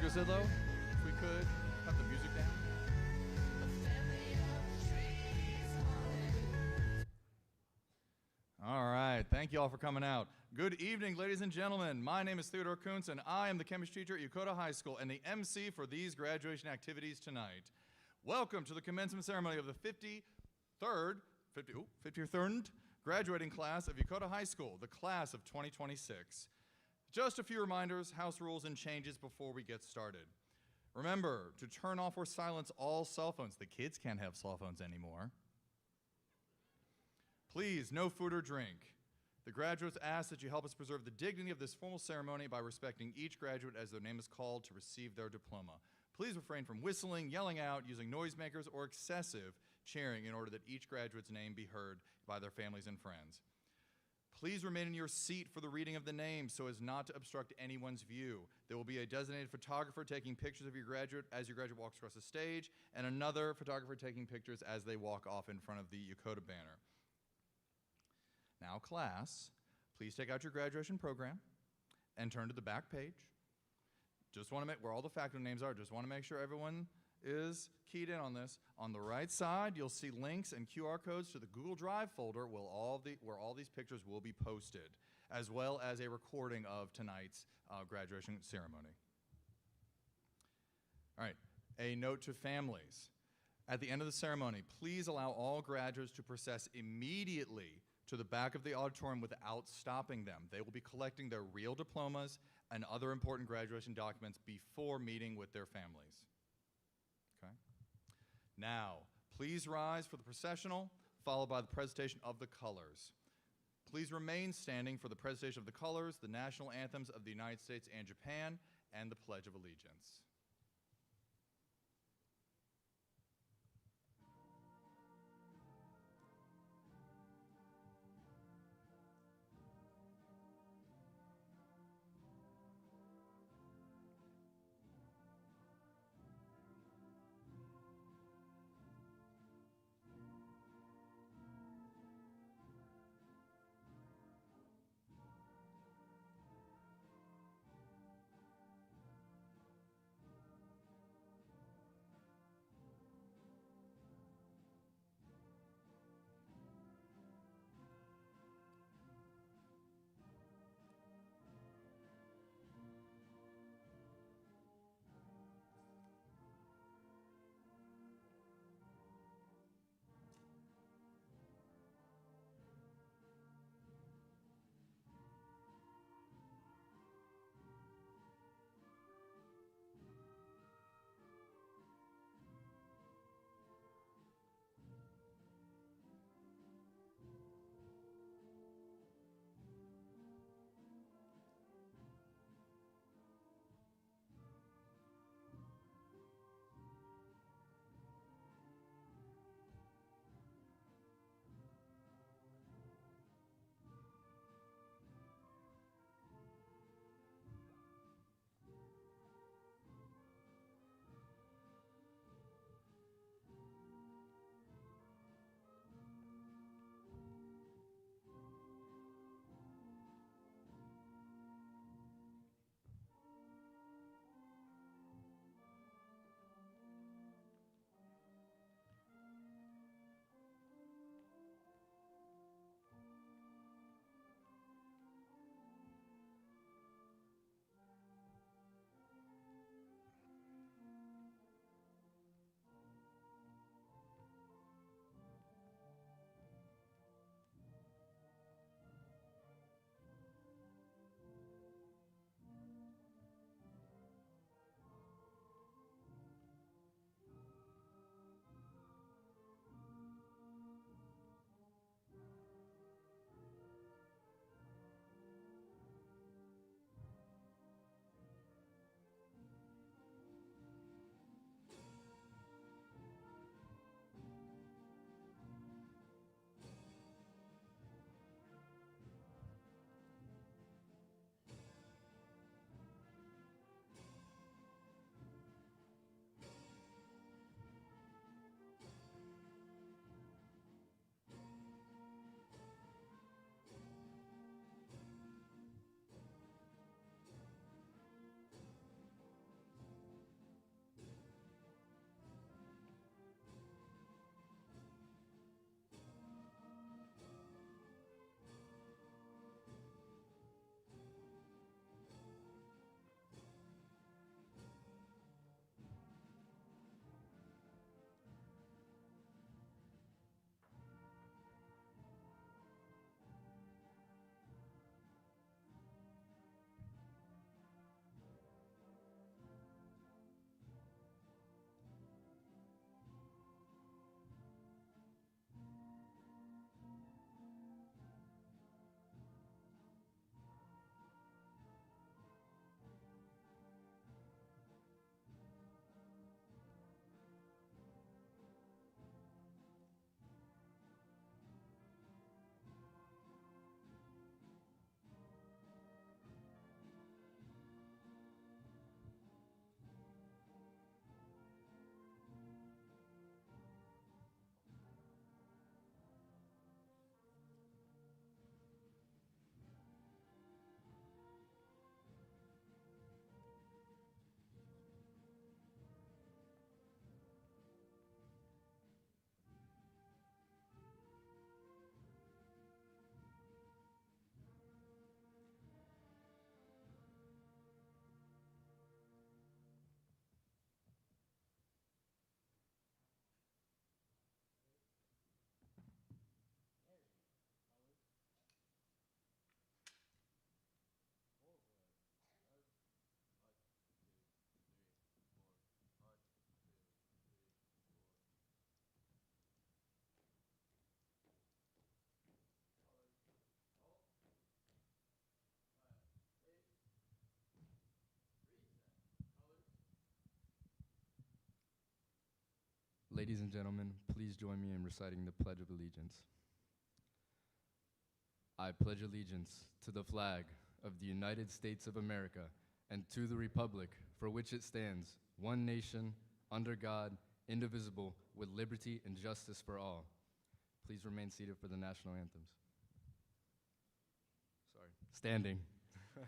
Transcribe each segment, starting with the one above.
Zillow, if we could, have the music down. All right, thank you all for coming out. Good evening, ladies and gentlemen. My name is Theodore Kuntz, and I am the chemistry teacher at Yokota High School and the MC for these graduation activities tonight. Welcome to the commencement ceremony of the 53rd graduating class of Yokota High School, the class of 2026. Just a few reminders, house rules, and changes before we get started. Remember to turn off or silence all cell phones. The kids can't have cell phones anymore. Please, no food or drink. The graduates ask that you help us preserve the dignity of this formal ceremony by respecting each graduate as their name is called to receive their diploma. Please refrain from whistling, yelling out, using noisemakers, or excessive cheering in order that each graduate's name be heard by their families and friends. Please remain in your seat for the reading of the name so as not to obstruct anyone's view. There will be a designated photographer taking pictures of your graduate as your graduate walks across the stage, and another photographer taking pictures as they walk off in front of the Yokota banner. Now, class, please take out your graduation program and turn to the back page. Just want to make where all the faculty names are. Just want to make sure everyone is keyed in on this. On the right side, you'll see links and QR codes to the Google Drive folder where all these pictures will be posted, as well as a recording of tonight's graduation ceremony. All right, a note to families. At the end of the ceremony, please allow all graduates to process immediately to the back of the auditorium without stopping them. They will be collecting their real diplomas and other important graduation documents before meeting with their families. Okay? Now, please rise for the processional, followed by the presentation of the colors. Please remain standing for the presentation of the colors, the national anthems of the United States and Japan, and the Pledge of Allegiance. Ladies and gentlemen, please join me in reciting the Pledge of Allegiance. I pledge allegiance to the flag of the United States of America and to the republic for which it stands, one nation, under God, indivisible, with liberty and justice for all. Please remain seated for the national anthems. Sorry, standing. Sorry.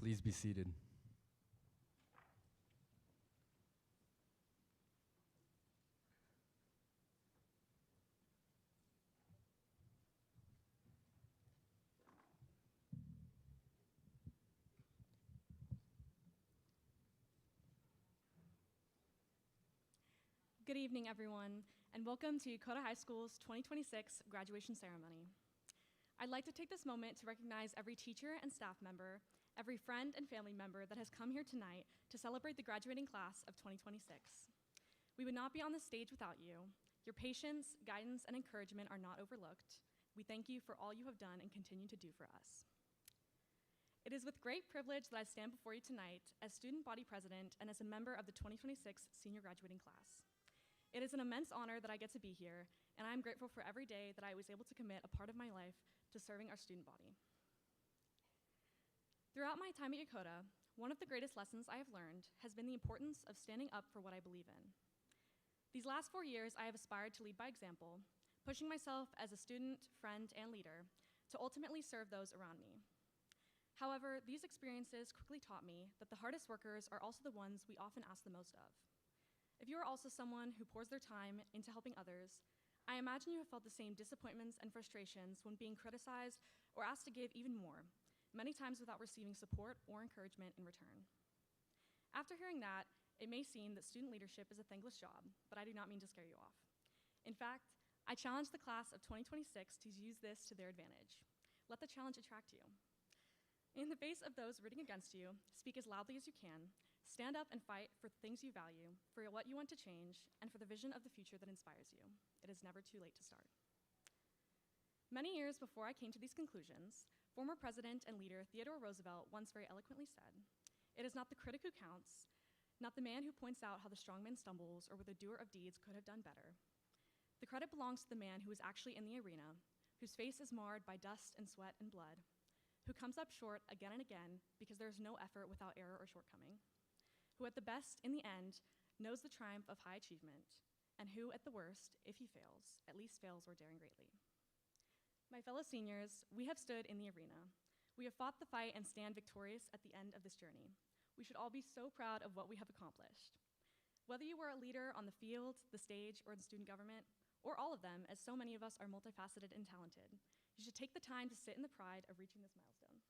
Please be seated. Good evening, everyone, and welcome to Yokota High School's 2026 graduation ceremony. I'd like to take this moment to recognize every teacher and staff member, every friend and family member that has come here tonight to celebrate the graduating class of 2026. We would not be on this stage without you. Your patience, guidance, and encouragement are not overlooked. We thank you for all you have done and continue to do for us. It is with great privilege that I stand before you tonight as student body president and as a member of the 2026 senior graduating class. It is an immense honor that I get to be here, and I'm grateful for every day that I was able to commit a part of my life to serving our student body. Throughout my time at Yokota, one of the greatest lessons I have learned has been the importance of standing up for what I believe in. These last 4 years, I have aspired to lead by example, pushing myself as a student, friend, and leader to ultimately serve those around me. However, these experiences quickly taught me that the hardest workers are also the ones we often ask the most of. If you are also someone who pours their time into helping others, I imagine you have felt the same disappointments and frustrations when being criticized or asked to give even more, many times without receiving support or encouragement in return. After hearing that, it may seem that student leadership is a thankless job, but I do not mean to scare you off. In fact, I challenge the class of 2026 to use this to their advantage. Let the challenge attract you. In the face of those rooting against you, speak as loudly as you can, stand up and fight for things you value, for what you want to change, and for the vision of the future that inspires you. It is never too late to start. Many years before I came to these conclusions, former President and leader Theodore Roosevelt once very eloquently said, "It is not the critic who counts, not the man who points out how the strong man stumbles or what the doer of deeds could have done better. The credit belongs to the man who is actually in the arena, whose face is marred by dust and sweat and blood, who comes up short again and again because there is no effort without error or shortcoming, who at the best, in the end, knows the triumph of high achievement, and who, at the worst, if he fails, at least fails while daring greatly." My fellow seniors, we have stood in the arena. We have fought the fight and stand victorious at the end of this journey. We should all be so proud of what we have accomplished. Whether you were a leader on the field, the stage, or in student government, or all of them, as so many of us are multifaceted and talented, you should take the time to sit in the pride of reaching this milestone.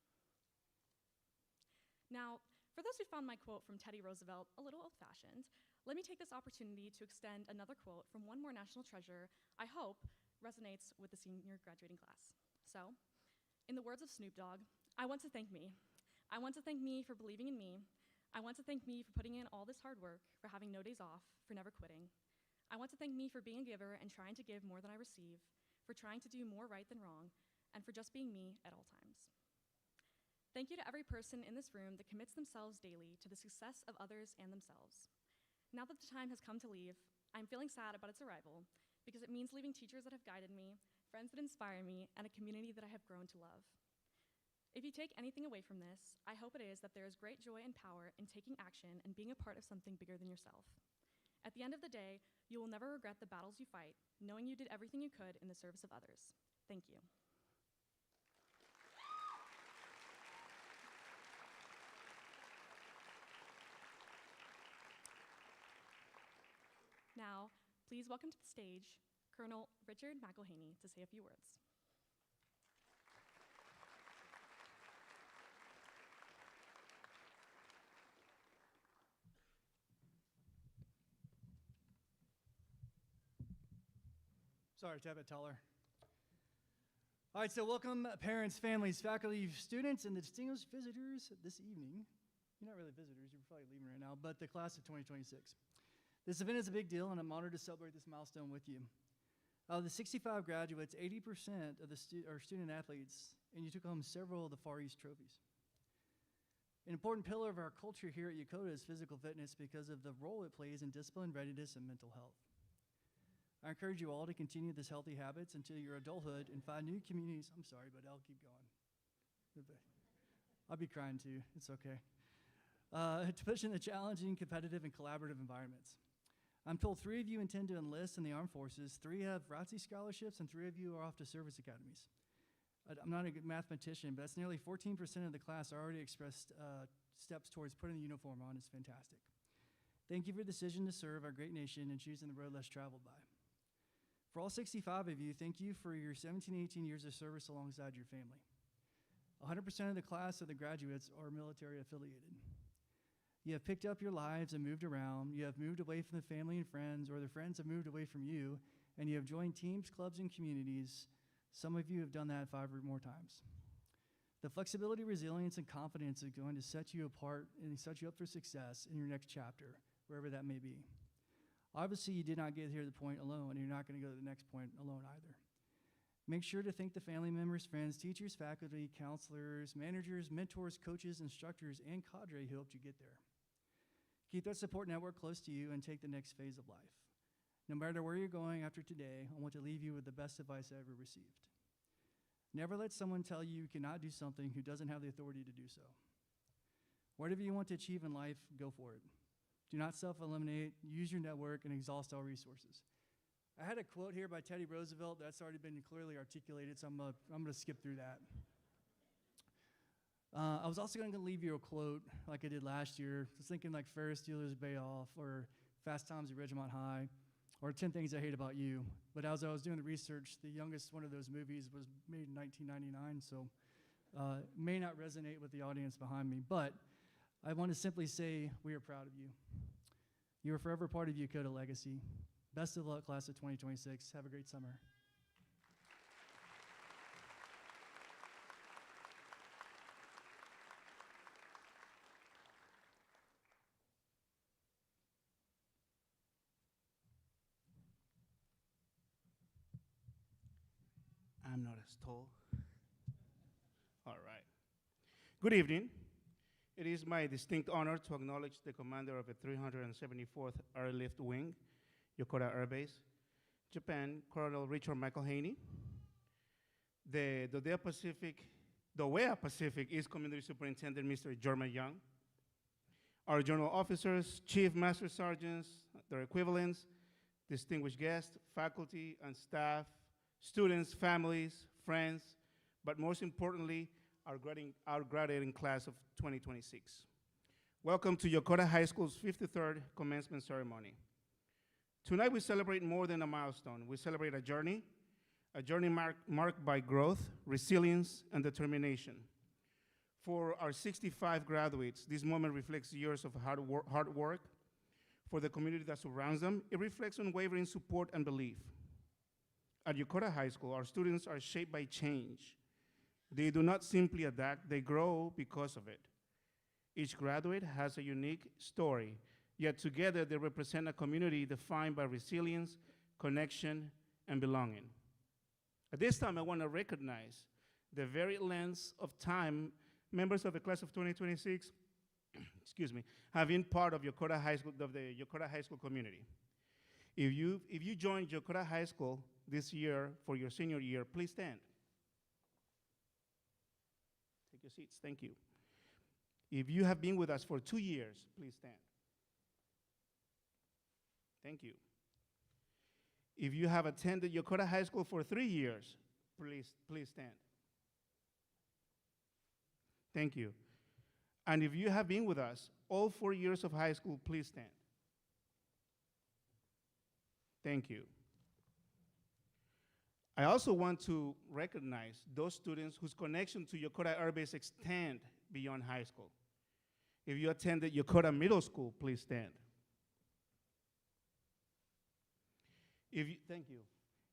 Now, for those who found my quote from Teddy Roosevelt a little old-fashioned, let me take this opportunity to extend another quote from one more national treasure I hope resonates with the senior graduating class. So, in the words of Snoop Dogg, I want to thank me. I want to thank me for believing in me. I want to thank me for putting in all this hard work, for having no days off, for never quitting. I want to thank me for being a giver and trying to give more than I receive, for trying to do more right than wrong, and for just being me at all times. Thank you to every person in this room that commits themselves daily to the success of others and themselves. Now that the time has come to leave, I'm feeling sad about its arrival because it means leaving teachers that have guided me, friends that inspire me, and a community that I have grown to love. If you take anything away from this, I hope it is that there is great joy and power in taking action and being a part of something bigger than yourself. At the end of the day, you will never regret the battles you fight, knowing you did everything you could in the service of others. Thank you. Now, please welcome to the stage Colonel Richard McElhaney to say a few words. Sorry, to have it taller. All right, so welcome parents, families, faculty, students, and the distinguished visitors this evening. You're not really visitors, you're probably leaving right now, but the class of 2026. This event is a big deal, and I'm honored to celebrate this milestone with you. Out of the 65 graduates, 80% of the are student athletes, and you took home several of the Far East trophies. An important pillar of our culture here at Yokota is physical fitness because of the role it plays in discipline, readiness, and mental health. I encourage you all to continue this healthy habits until your adulthood and find new communities. I'm sorry, but I'll keep going. I'll be crying too. It's okay. To push in the challenging, competitive, and collaborative environments. I'm told 3 of you intend to enlist in the armed forces, 3 have ROTC scholarships, and 3 of you are off to service academies. I'm not a good mathematician, but that's nearly 14% of the class already expressed steps towards putting the uniform on. It's fantastic. Thank you for your decision to serve our great nation and choosing the road less traveled by. For all 65 of you, thank you for your 17, 18 years of service alongside your family. 100% of the class of the graduates are military affiliated. You have picked up your lives and moved around. You have moved away from the family and friends, or the friends have moved away from you, and you have joined teams, clubs, and communities. Some of you have done that 5 or more times. The flexibility, resilience, and confidence are going to set you apart and set you up for success in your next chapter, wherever that may be. Obviously, you did not get here to the point alone, and you're not going to go to the next point alone either. Make sure to thank the family members, friends, teachers, faculty, counselors, managers, mentors, coaches, instructors, and cadre who helped you get there. Keep that support network close to you and take the next phase of life. No matter where you're going after today, I want to leave you with the best advice I ever received. Never let someone tell you you cannot do something who doesn't have the authority to do so. Whatever you want to achieve in life, go for it. Do not self-eliminate, use your network, and exhaust all resources. I had a quote here by Teddy Roosevelt that's already been clearly articulated, so I'm going to skip through that. I was also going to leave you a quote like I did last year. I was thinking like Ferris Bueller's Day Off or Fast Times at Ridgemont High. or 10 Things I Hate About You. But as I was doing the research, the youngest one of those movies was made in 1999, so may not resonate with the audience behind me. But I want to simply say we are proud of you. You are forever part of Yokota legacy. Best of luck, class of 2026. Have a great summer. I'm not as tall. All right. Good evening. It is my distinct honor to acknowledge the commander of the 374th Airlift Wing, Yokota Air Base, Japan, Colonel Richard Michael Haney, the WEA Pacific East Community Superintendent, Mr. German Young, our general officers, chief master sergeants, their equivalents, distinguished guests, faculty and staff, students, families, friends, but most importantly, our graduating class of 2026. Welcome to Yokota High School's 53rd commencement ceremony. Tonight we celebrate more than a milestone. We celebrate a journey marked by growth, resilience, and determination. For our 65 graduates, this moment reflects years of hard work. For the community that surrounds them, it reflects unwavering support and belief. At Yokota High School, our students are shaped by change. They do not simply adapt, they grow because of it. Each graduate has a unique story, yet together they represent a community defined by resilience, connection, and belonging. At this time, I want to recognize the varied lengths of time members of the class of 2026 have been part of Yokota High School, of the Yokota High School community. If you joined Yokota High School this year for your senior year, please stand. Take your seats, thank you. If you have been with us for 2 years, please stand. Thank you. If you have attended Yokota High School for 3 years, please stand. Thank you. And if you have been with us all 4 years of high school, please stand. Thank you. I also want to recognize those students whose connection to Yokota Air Base extend beyond high school. If you attended Yokota Middle School, please stand. Thank you.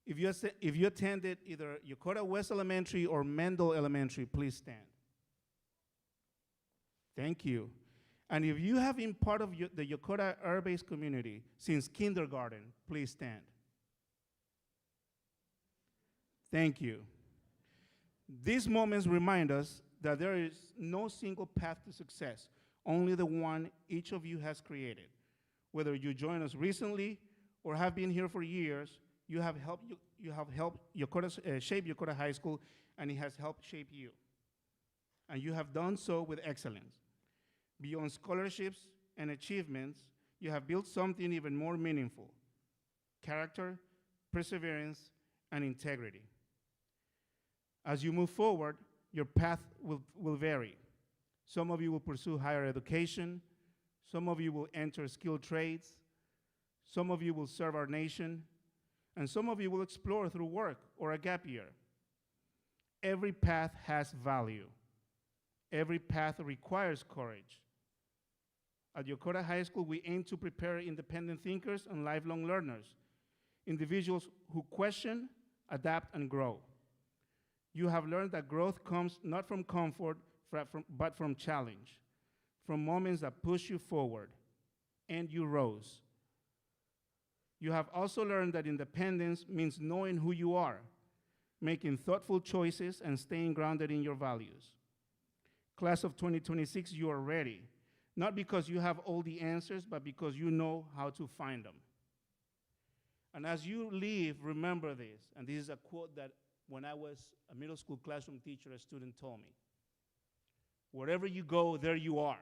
If you attended either Yokota West Elementary or Mendel Elementary, please stand. Thank you. And if you have been part of the Yokota Air Base community since kindergarten, please stand. Thank you. These moments remind us that there is no single path to success, only the one each of you has created. Whether you joined us recently or have been here for years, you have helped Yokota, shape Yokota High School, and it has helped shape you. And you have done so with excellence. Beyond scholarships and achievements, you have built something even more meaningful: character, perseverance, and integrity. As you move forward, your path will vary. Some of you will pursue higher education. Some of you will enter skilled trades. Some of you will serve our nation. And some of you will explore through work or a gap year. Every path has value. Every path requires courage. At Yokota High School, we aim to prepare independent thinkers and lifelong learners, individuals who question, adapt, and grow. You have learned that growth comes not from comfort, but from challenge, from moments that push you forward, and you rose. You have also learned that independence means knowing who you are, making thoughtful choices, and staying grounded in your values. Class of 2026, you are ready, not because you have all the answers, but because you know how to find them. And as you leave, remember this, and this is a quote that when I was a middle school classroom teacher, a student told me: wherever you go, there you are.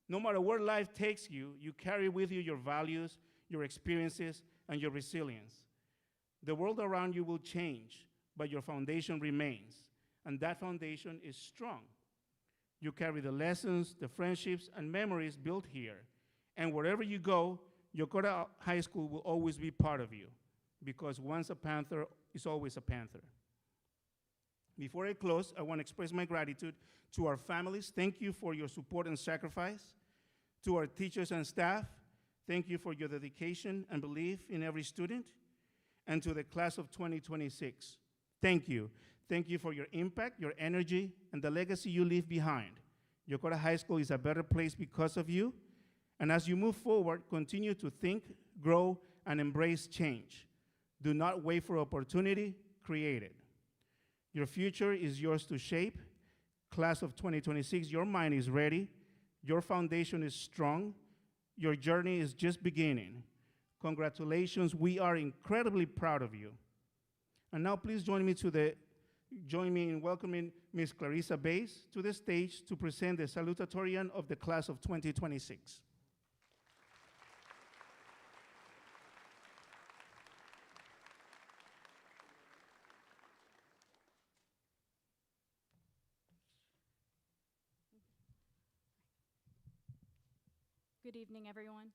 No matter where life takes you, you carry with you your values, your experiences, and your resilience. The world around you will change, but your foundation remains, and that foundation is strong. You carry the lessons, the friendships, and memories built here, and wherever you go, Yokota High School will always be part of you, because once a Panther is always a Panther. Before I close, I want to express my gratitude to our families. Thank you for your support and sacrifice. To our teachers and staff, thank you for your dedication and belief in every student. And to the class of 2026, thank you. Thank you for your impact, your energy, and the legacy you leave behind. Yokota High School is a better place because of you. And as you move forward, continue to think, grow, and embrace change. Do not wait for opportunity, create it. Your future is yours to shape. Class of 2026, your mind is ready. Your foundation is strong. Your journey is just beginning. Congratulations, we are incredibly proud of you. And now please join me in welcoming Ms. Clarissa Bays to the stage to present the salutatorian of the class of 2026. Good evening, everyone.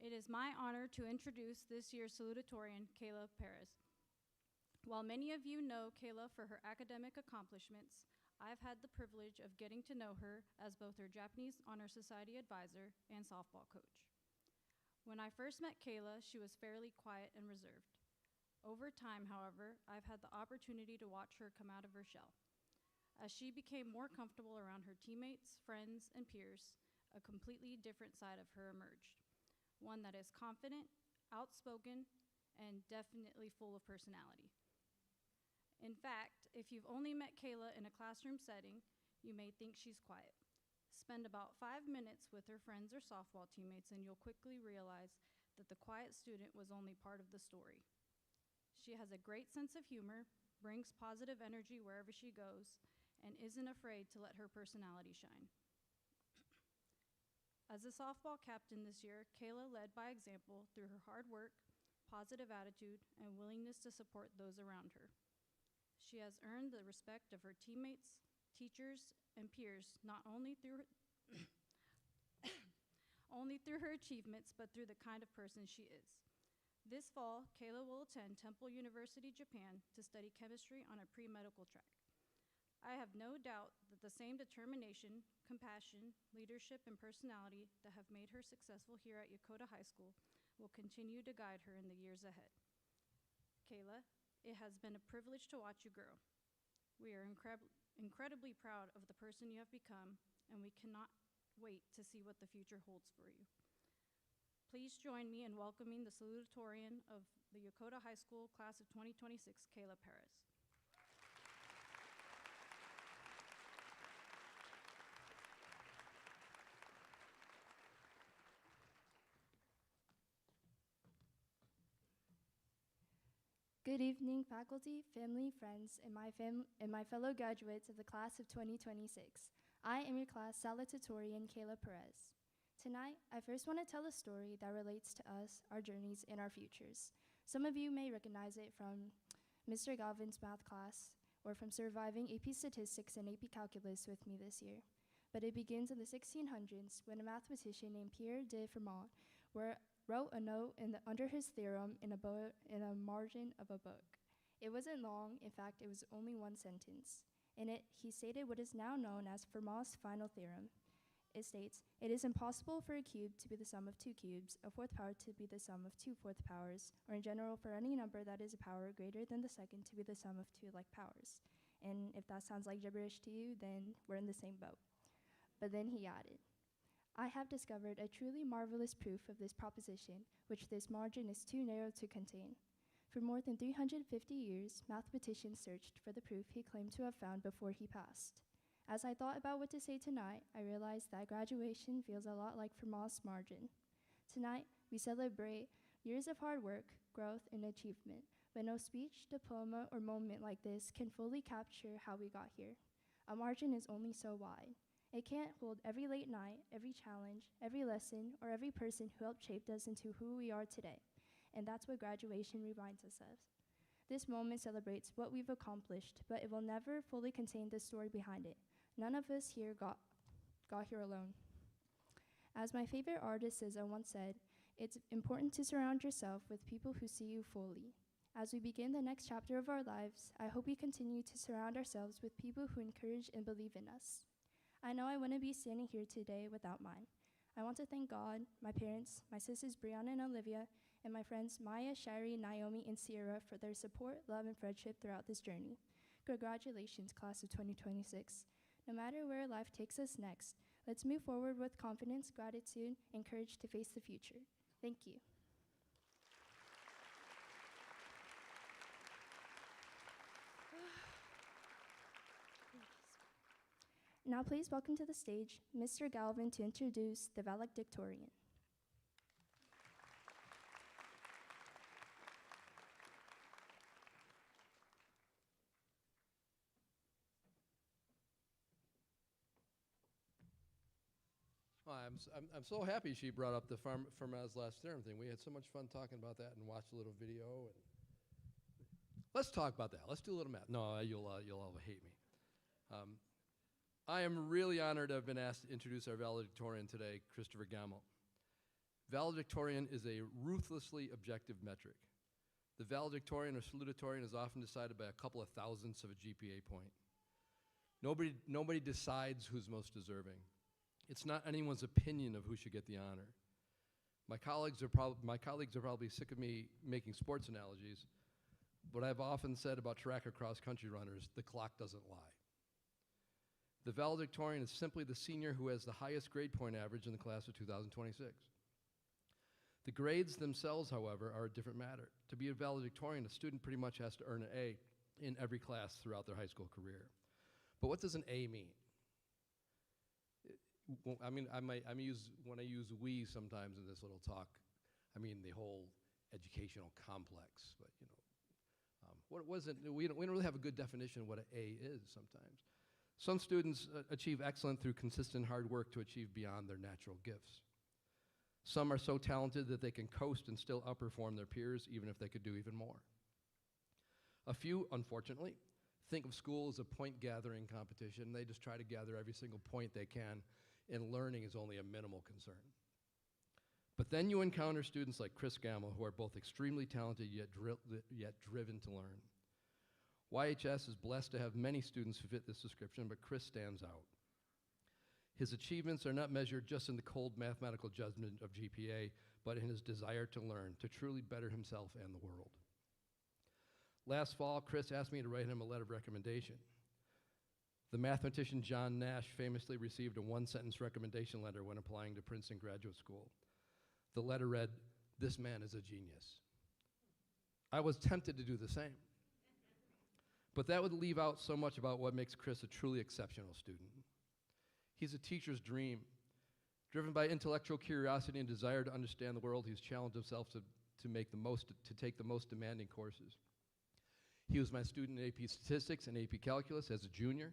It is my honor to introduce this year's salutatorian, Kayla Perez. While many of you know Kayla for her academic accomplishments, I've had the privilege of getting to know her as both her Japanese Honor Society advisor and softball coach. When I first met Kayla, she was fairly quiet and reserved. Over time, however, I've had the opportunity to watch her come out of her shell. As she became more comfortable around her teammates, friends, and peers, a completely different side of her emerged. One that is confident, outspoken, and definitely full of personality. In fact, if you've only met Kayla in a classroom setting, you may think she's quiet. Spend about 5 minutes with her friends or softball teammates and you'll quickly realize that the quiet student was only part of the story. She has a great sense of humor, brings positive energy wherever she goes, and isn't afraid to let her personality shine. As a softball captain this year, Kayla led by example through her hard work, positive attitude, and willingness to support those around her. She has earned the respect of her teammates, teachers, and peers not only through her only through her achievements, but through the kind of person she is. This fall, Kayla will attend Temple University, Japan to study chemistry on a pre-medical track. I have no doubt that the same determination, compassion, leadership, and personality that have made her successful here at Yokota High School will continue to guide her in the years ahead. Kayla, it has been a privilege to watch you grow. We are incredibly proud of the person you have become, and we cannot wait to see what the future holds for you. Please join me in welcoming the salutatorian of the Yokota High School class of 2026, Kayla Perez. Good evening, faculty, family, friends, and my fellow graduates of the class of 2026. I am your class salutatorian, Kayla Perez. Tonight, I first want to tell a story that relates to us, our journeys, and our futures. Some of you may recognize it from Mr. Galvin's math class or from surviving AP Statistics and AP Calculus with me this year. But it begins in the 1600s when a mathematician named Pierre de Fermat wrote a note under his theorem in a margin of a book. It wasn't long, in fact, it was only one sentence. In it, he stated what is now known as Fermat's final theorem. It states, "It is impossible for a cube to be the sum of two cubes, a fourth power to be the sum of two fourth powers, or in general for any number that is a power greater than the second to be the sum of two like powers." And if that sounds like gibberish to you, then we're in the same boat. But then he added, "I have discovered a truly marvelous proof of this proposition, which this margin is too narrow to contain." For more than 350 years, mathematicians searched for the proof he claimed to have found before he passed. As I thought about what to say tonight, I realized that graduation feels a lot like Fermat's margin. Tonight, we celebrate years of hard work, growth, and achievement, but no speech, diploma, or moment like this can fully capture how we got here. A margin is only so wide. It can't hold every late night, every challenge, every lesson, or every person who helped shape us into who we are today. And that's what graduation reminds us of. This moment celebrates what we've accomplished, but it will never fully contain the story behind it. None of us here got here alone. As my favorite artist SZA once said, It's important to surround yourself with people who see you fully. As we begin the next chapter of our lives, I hope we continue to surround ourselves with people who encourage and believe in us. I know I wouldn't be standing here today without mine. I want to thank God, my parents, my sisters Brianna and Olivia, and my friends Maya, Shari, Naomi, and Sierra for their support, love, and friendship throughout this journey. Congratulations, class of 2026. No matter where life takes us next, let's move forward with confidence, gratitude, and courage to face the future. Thank you. Now please welcome to the stage Mr. Galvin to introduce the valedictorian. Well, I'm so happy she brought up the Fermat's last theorem thing. We had so much fun talking about that and watched a little video. And let's talk about that. Let's do a little math. No, you'll all hate me. I am really honored to have been asked to introduce our valedictorian today, Christopher Gamble. Valedictorian is a ruthlessly objective metric. The valedictorian or salutatorian is often decided by a couple of thousandths of a GPA point. Nobody decides who's most deserving. It's not anyone's opinion of who should get the honor. My colleagues are probably sick of me making sports analogies, but I've often said about track or cross country runners, the clock doesn't lie. The valedictorian is simply the senior who has the highest grade point average in the class of 2026. The grades themselves, however, are a different matter. To be a valedictorian, a student pretty much has to earn an A in every class throughout their high school career. But what does an A mean? When I use we sometimes in this little talk, I mean the whole educational complex. But what was it? We don't really have a good definition of what an A is sometimes. Some students achieve excellence through consistent hard work to achieve beyond their natural gifts. Some are so talented that they can coast and still outperform their peers, even if they could do even more. A few, unfortunately, think of school as a point-gathering competition. They just try to gather every single point they can, and learning is only a minimal concern. But then you encounter students like Chris Gamble, who are both extremely talented yet driven to learn. YHS is blessed to have many students who fit this description, but Chris stands out. His achievements are not measured just in the cold mathematical judgment of GPA, but in his desire to learn, to truly better himself and the world. Last fall, Chris asked me to write him a letter of recommendation. The mathematician John Nash famously received a one-sentence recommendation letter when applying to Princeton Graduate School. The letter read, "This man is a genius." I was tempted to do the same. But that would leave out so much about what makes Chris a truly exceptional student. He's a teacher's dream. Driven by intellectual curiosity and desire to understand the world, he's challenged himself to take the most demanding courses. He was my student in AP Statistics and AP Calculus as a junior.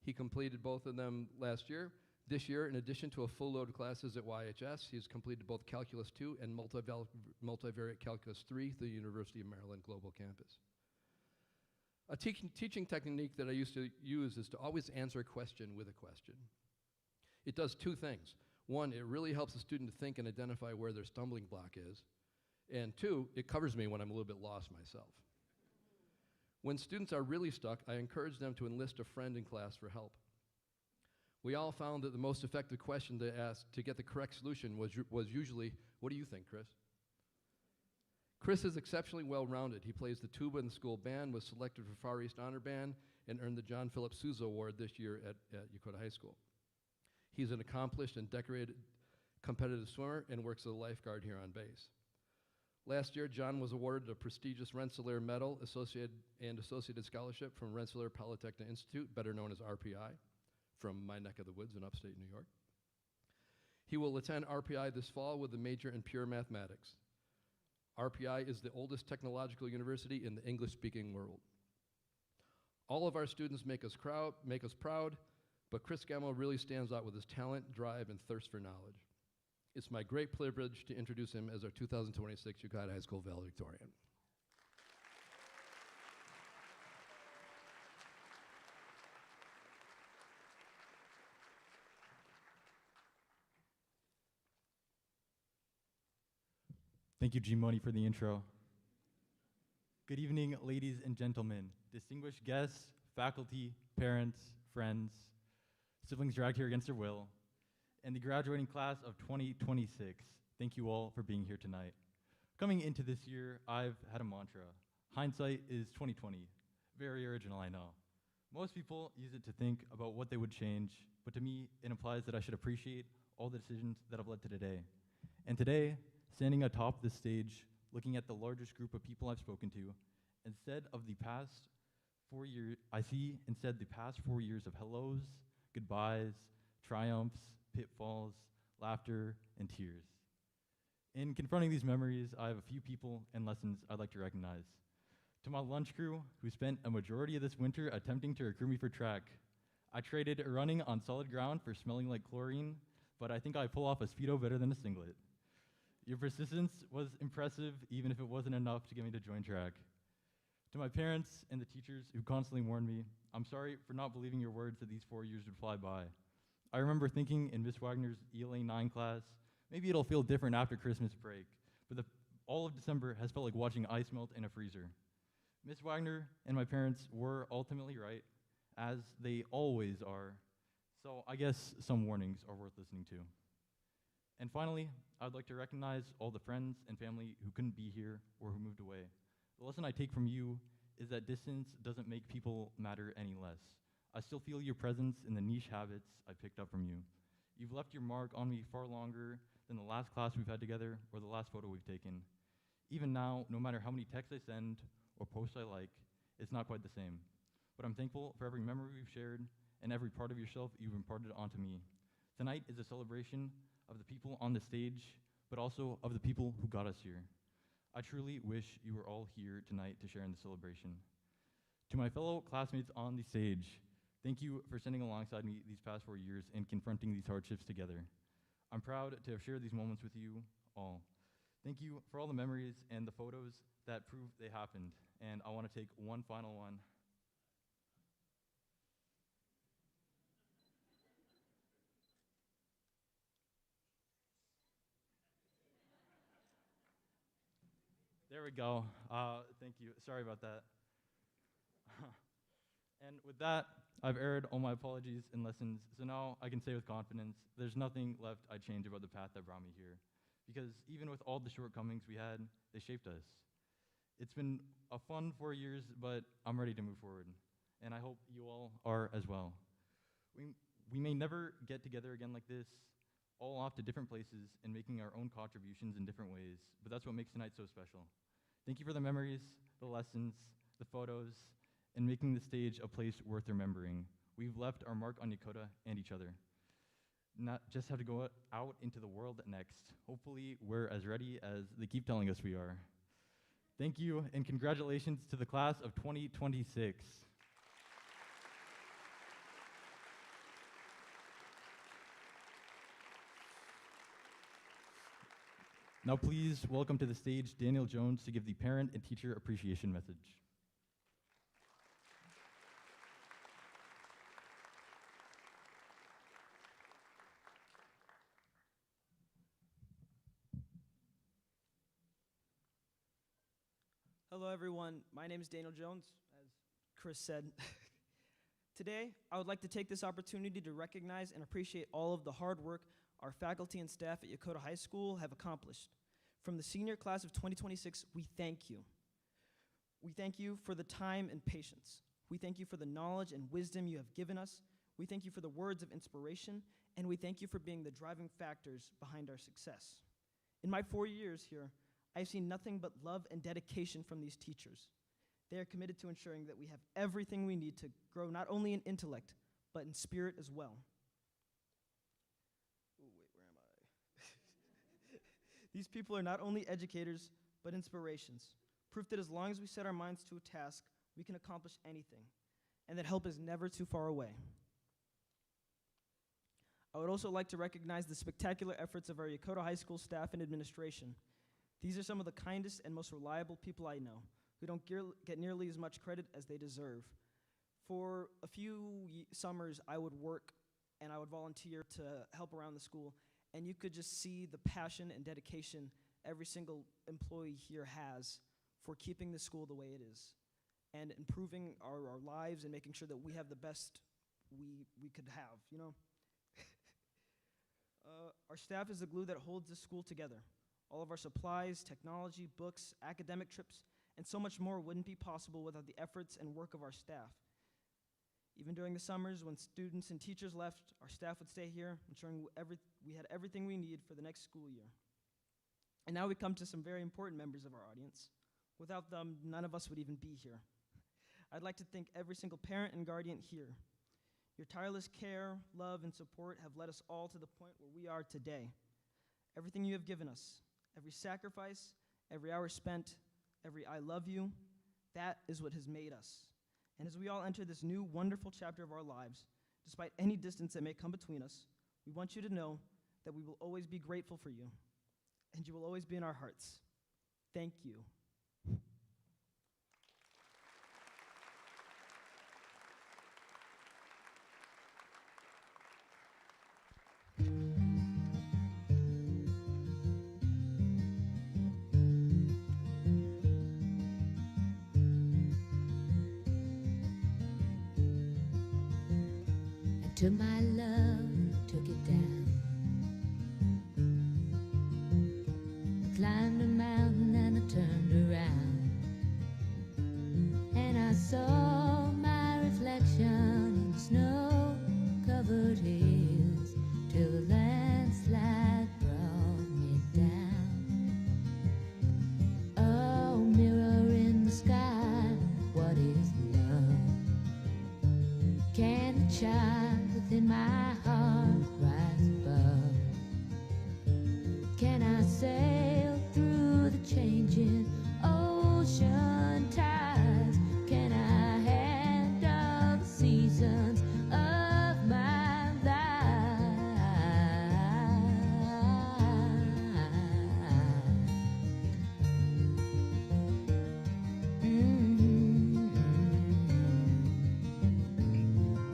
He completed both of them last year. This year, in addition to a full load of classes at YHS, he's completed both Calculus 2 and Multivariate Calculus 3 through the University of Maryland Global Campus. A teaching technique that I used to use is to always answer a question with a question. It does two things. One, it really helps the student to think and identify where their stumbling block is. And two, it covers me when I'm a little bit lost myself. When students are really stuck, I encourage them to enlist a friend in class for help. We all found that the most effective question to ask to get the correct solution was usually, "What do you think, Chris?" Chris is exceptionally well-rounded. He plays the tuba in the school band, was selected for Far East Honor Band, and earned the John Philip Sousa Award this year at Yokota High School. He's an accomplished and decorated competitive swimmer and works as a lifeguard here on base. Last year, John was awarded a prestigious Rensselaer Medal Associated Scholarship from Rensselaer Polytechnic Institute, better known as RPI, from my neck of the woods in upstate New York. He will attend RPI this fall with a major in pure mathematics. RPI is the oldest technological university in the English-speaking world. All of our students make us proud, but Chris Gamble really stands out with his talent, drive, and thirst for knowledge. It's my great privilege to introduce him as our 2026 Yokota High School valedictorian. Thank you, G Money, for the intro. Good evening, ladies and gentlemen, distinguished guests, faculty, parents, friends, siblings dragged here against their will, and the graduating class of 2026. Thank you all for being here tonight. Coming into this year, I've had a mantra. Hindsight is 2020. Very original, I know. Most people use it to think about what they would change, but to me, it implies that I should appreciate all the decisions that have led to today. And today, standing atop this stage, looking at the largest group of people I've spoken to, instead of the past 4 years, I see instead the past 4 years of hellos, goodbyes, triumphs, pitfalls, laughter, and tears. In confronting these memories, I have a few people and lessons I'd like to recognize. To my lunch crew, who spent a majority of this winter attempting to recruit me for track, I traded running on solid ground for smelling like chlorine, but I think I pull off a Speedo better than a singlet. Your persistence was impressive, even if it wasn't enough to get me to join track. To my parents and the teachers who constantly warned me, I'm sorry for not believing your words that these 4 years would fly by. I remember thinking in Miss Wagner's ELA 9 class, maybe it'll feel different after Christmas break, but all of December has felt like watching ice melt in a freezer. Miss Wagner and my parents were ultimately right, as they always are, so I guess some warnings are worth listening to. And finally, I'd like to recognize all the friends and family who couldn't be here or who moved away. The lesson I take from you is that distance doesn't make people matter any less. I still feel your presence in the niche habits I picked up from you. You've left your mark on me far longer than the last class we've had together or the last photo we've taken. Even now, no matter how many texts I send or posts I like, it's not quite the same. But I'm thankful for every memory we've shared and every part of yourself you've imparted onto me. Tonight is a celebration of the people on the stage, but also of the people who got us here. I truly wish you were all here tonight to share in the celebration. To my fellow classmates on the stage, thank you for standing alongside me these past 4 years and confronting these hardships together. I'm proud to have shared these moments with you all. Thank you for all the memories and the photos that prove they happened. And I want to take one final one. There we go. Thank you. Sorry about that. And with that, I've aired all my apologies and lessons, so now I can say with confidence, there's nothing left I'd change about the path that brought me here. Because even with all the shortcomings we had, they shaped us. It's been a fun 4 years, but I'm ready to move forward. And I hope you all are as well. We may never get together again like this, all off to different places and making our own contributions in different ways, but that's what makes tonight so special. Thank you for the memories, the lessons, the photos, and making the stage a place worth remembering. We've left our mark on Yokota and each other. Not just have to go out into the world next. Hopefully, we're as ready as they keep telling us we are. Thank you, and congratulations to the class of 2026. Now please welcome to the stage Daniel Jones to give the parent and teacher appreciation message. Hello, everyone. My name is Daniel Jones, as Chris said. Today, I would like to take this opportunity to recognize and appreciate all of the hard work our faculty and staff at Yokota High School have accomplished. From the senior class of 2026, we thank you. We thank you for the time and patience. We thank you for the knowledge and wisdom you have given us. We thank you for the words of inspiration, and we thank you for being the driving factors behind our success. In my 4 years here, I've seen nothing but love and dedication from these teachers. They are committed to ensuring that we have everything we need to grow not only in intellect, but in spirit as well. Ooh, wait, where am I? These people are not only educators, but inspirations. Proof that as long as we set our minds to a task, we can accomplish anything, and that help is never too far away. I would also like to recognize the spectacular efforts of our Yokota High School staff and administration. These are some of the kindest and most reliable people I know, who don't get nearly as much credit as they deserve. For a few summers, I would work and I would volunteer to help around the school, and you could just see the passion and dedication every single employee here has for keeping the school the way it is and improving our lives and making sure that we have the best we could have, you know? Our staff is the glue that holds the school together. All of our supplies, technology, books, academic trips, and so much more wouldn't be possible without the efforts and work of our staff. Even during the summers when students and teachers left, our staff would stay here, ensuring we had everything we need for the next school year. And now we come to some very important members of our audience. Without them, none of us would even be here. I'd like to thank every single parent and guardian here. Your tireless care, love, and support have led us all to the point where we are today. Everything you have given us, every sacrifice, every hour spent, every I love you, that is what has made us. And as we all enter this new wonderful chapter of our lives, despite any distance that may come between us, we want you to know that we will always be grateful for you, and you will always be in our hearts. Thank you. To my love, took it down. Climbed a mountain and I turned around, and I saw my reflection in snow-covered hills till the landslide brought me down. Oh, mirror in the sky, what is love? Can the child within my heart rise above? Can I sail through the changing ocean tides? Can I handle the seasons of my life?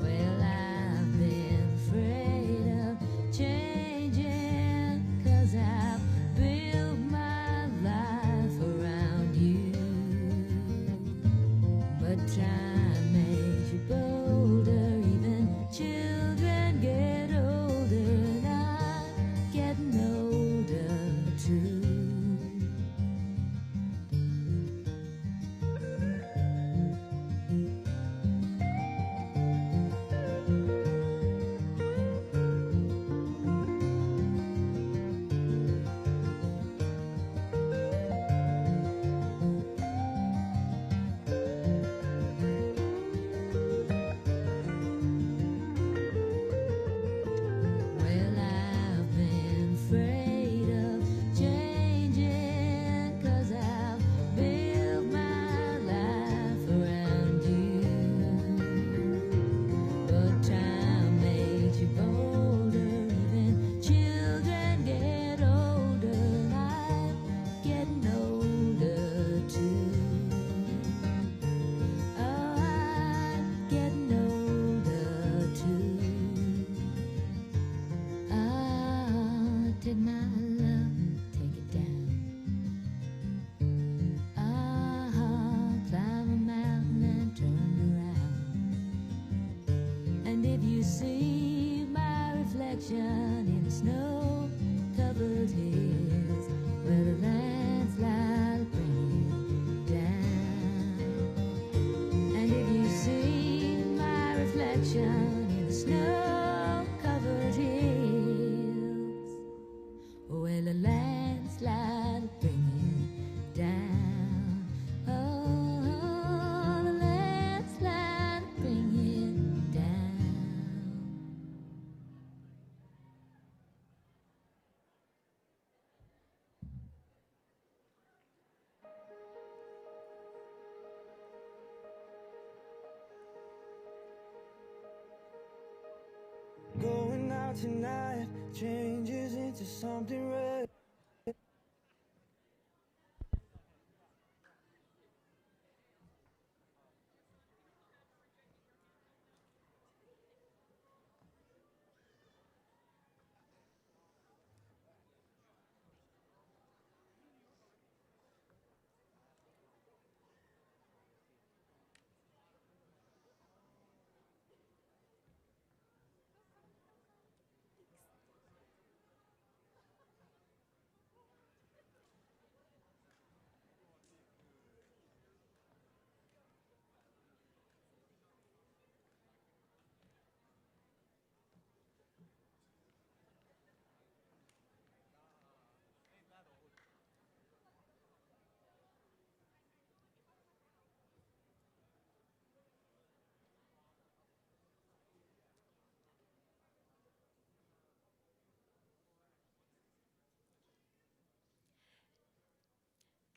Well, I've been afraid of changing, 'cause I've built my life around you. But time makes you bolder, even children get older, and I'm getting older too. Well, I've been afraid of changing, 'cause I've built my life around you. But time makes you bolder, even children get older, and I'm getting older too. Oh, I'm getting older too. Ah, did my love take it down? Ah, climb a mountain and turn around. And if you see my reflection in the snow-covered hills, where the landslide bring it down. And if you see my reflection in the snow-covered hills, well, the landslide bring it down. Oh, the landslide bring it down. Going out tonight changes into something red.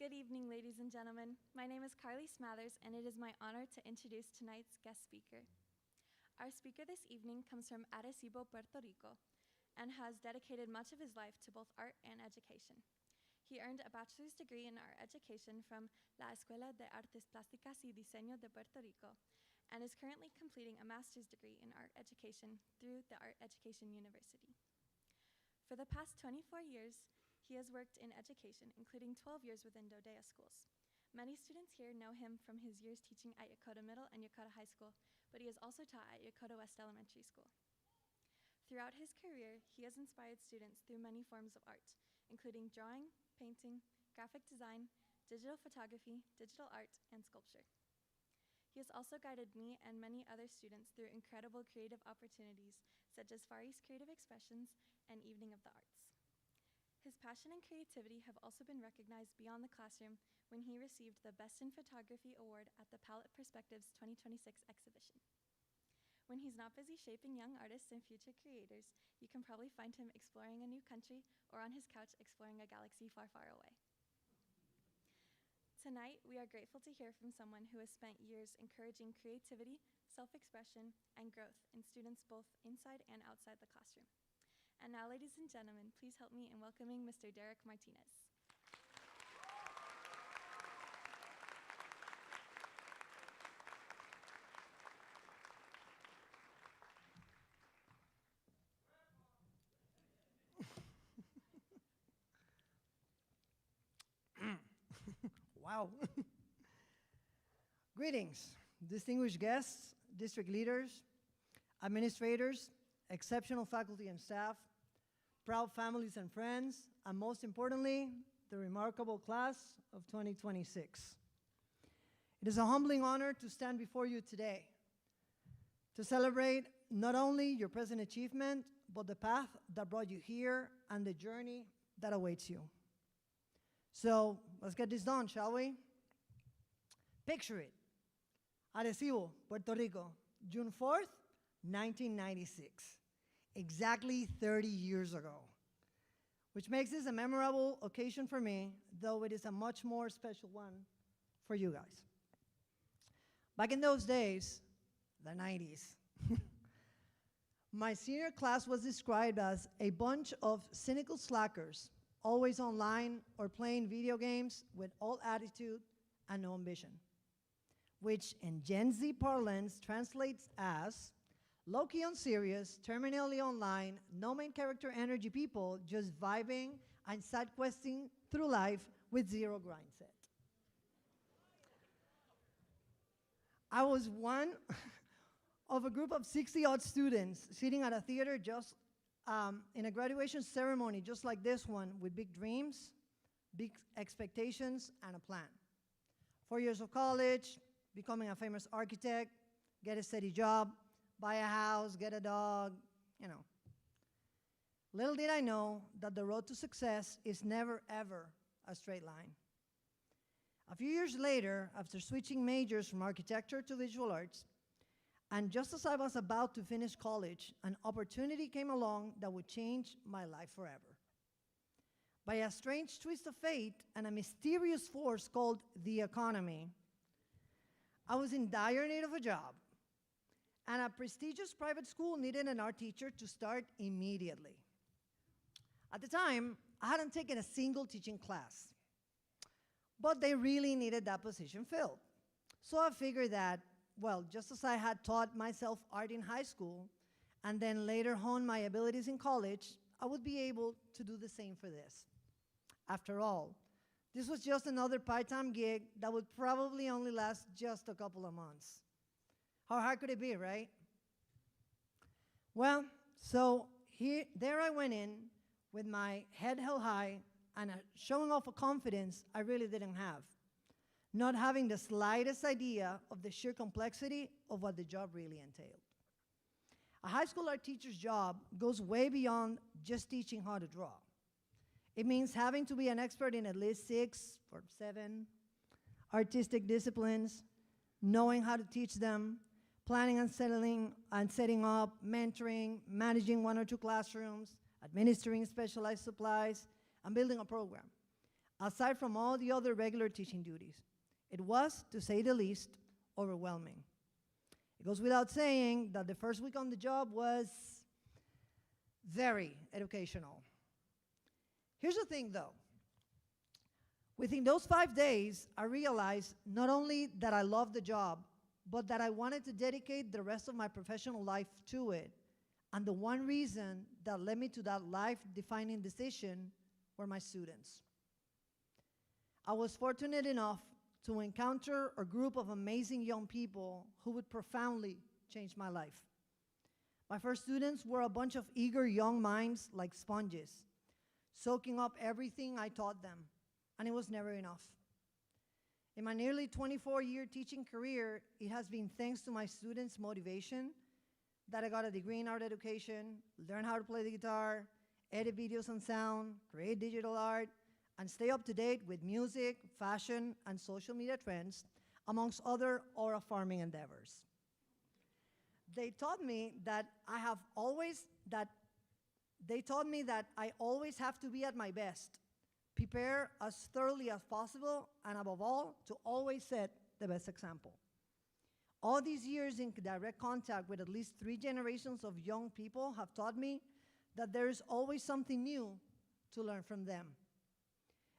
Good evening, ladies and gentlemen. My name is Carly Smathers, and it is my honor to introduce tonight's guest speaker. Our speaker this evening comes from Arecibo, Puerto Rico, and has dedicated much of his life to both art and education. He earned a bachelor's degree in art education from La Escuela de Artes Plásticas y Diseño de Puerto Rico, and is currently completing a master's degree in art education through the Art Education University. For the past 24 years, he has worked in education, including 12 years within Dodea schools. Many students here know him from his years teaching at Yokota Middle and Yokota High School, but he has also taught at Yokota West Elementary School. Throughout his career, he has inspired students through many forms of art, including drawing, painting, graphic design, digital photography, digital art, and sculpture. He has also guided me and many other students through incredible creative opportunities, such as Far East Creative Expressions and Evening of the Arts. His passion and creativity have also been recognized beyond the classroom when he received the Best in Photography Award at the Palette Perspectives 2026 exhibition. When he's not busy shaping young artists and future creators, you can probably find him exploring a new country or on his couch exploring a galaxy far, far away. Tonight, we are grateful to hear from someone who has spent years encouraging creativity, self-expression, and growth in students both inside and outside the classroom. And now, ladies and gentlemen, please help me in welcoming Mr. Derek Martinez. Wow. Greetings, distinguished guests, district leaders, administrators, exceptional faculty and staff, proud families and friends, and most importantly, the remarkable class of 2026. It is a humbling honor to stand before you today to celebrate not only your present achievement, but the path that brought you here and the journey that awaits you. So let's get this done, shall we? Picture it. Arecibo, Puerto Rico, June 4th, 1996. Exactly 30 years ago, which makes this a memorable occasion for me, though it is a much more special one for you guys. Back in those days, the 90s, my senior class was described as a bunch of cynical slackers, always online or playing video games with all attitude and no ambition, which in Gen Z parlance translates as low-key unserious, terminally online, no main character energy people just vibing and side questing through life with zero grind set. I was one of a group of 60-odd students sitting at a theater just in a graduation ceremony just like this one with big dreams, big expectations, and a plan. 4 years of college, becoming a famous architect, get a steady job, buy a house, get a dog, you know. Little did I know that the road to success is never, ever a straight line. A few years later, after switching majors from architecture to visual arts, and just as I was about to finish college, an opportunity came along that would change my life forever. By a strange twist of fate and a mysterious force called the economy, I was in dire need of a job, and a prestigious private school needed an art teacher to start immediately. At the time, I hadn't taken a single teaching class, but they really needed that position filled. So I figured that, well, just as I had taught myself art in high school and then later honed my abilities in college, I would be able to do the same for this. After all, this was just another part-time gig that would probably only last just a couple of months. How hard could it be, right? Well, so there I went in with my head held high and showing off a confidence I really didn't have, not having the slightest idea of the sheer complexity of what the job really entailed. A high school art teacher's job goes way beyond just teaching how to draw. It means having to be an expert in at least 6 or 7 artistic disciplines, knowing how to teach them, planning and setting up, mentoring, managing 1 or 2 classrooms, administering specialized supplies, and building a program. aside from all the other regular teaching duties. It was, to say the least, overwhelming. It goes without saying that the first week on the job was very educational. Here's the thing, though. Within those 5 days, I realized not only that I loved the job, but that I wanted to dedicate the rest of my professional life to it. And the one reason that led me to that life-defining decision were my students. I was fortunate enough to encounter a group of amazing young people who would profoundly change my life. My first students were a bunch of eager young minds like sponges, soaking up everything I taught them, and it was never enough. In my nearly 24-year teaching career, it has been thanks to my students' motivation that I got a degree in art education, learned how to play the guitar, edit videos and sound, create digital art, and stay up to date with music, fashion, and social media trends, amongst other aura farming endeavors. They taught me that I always have to be at my best, prepare as thoroughly as possible, and above all, to always set the best example. All these years in direct contact with at least 3 generations of young people have taught me that there is always something new to learn from them,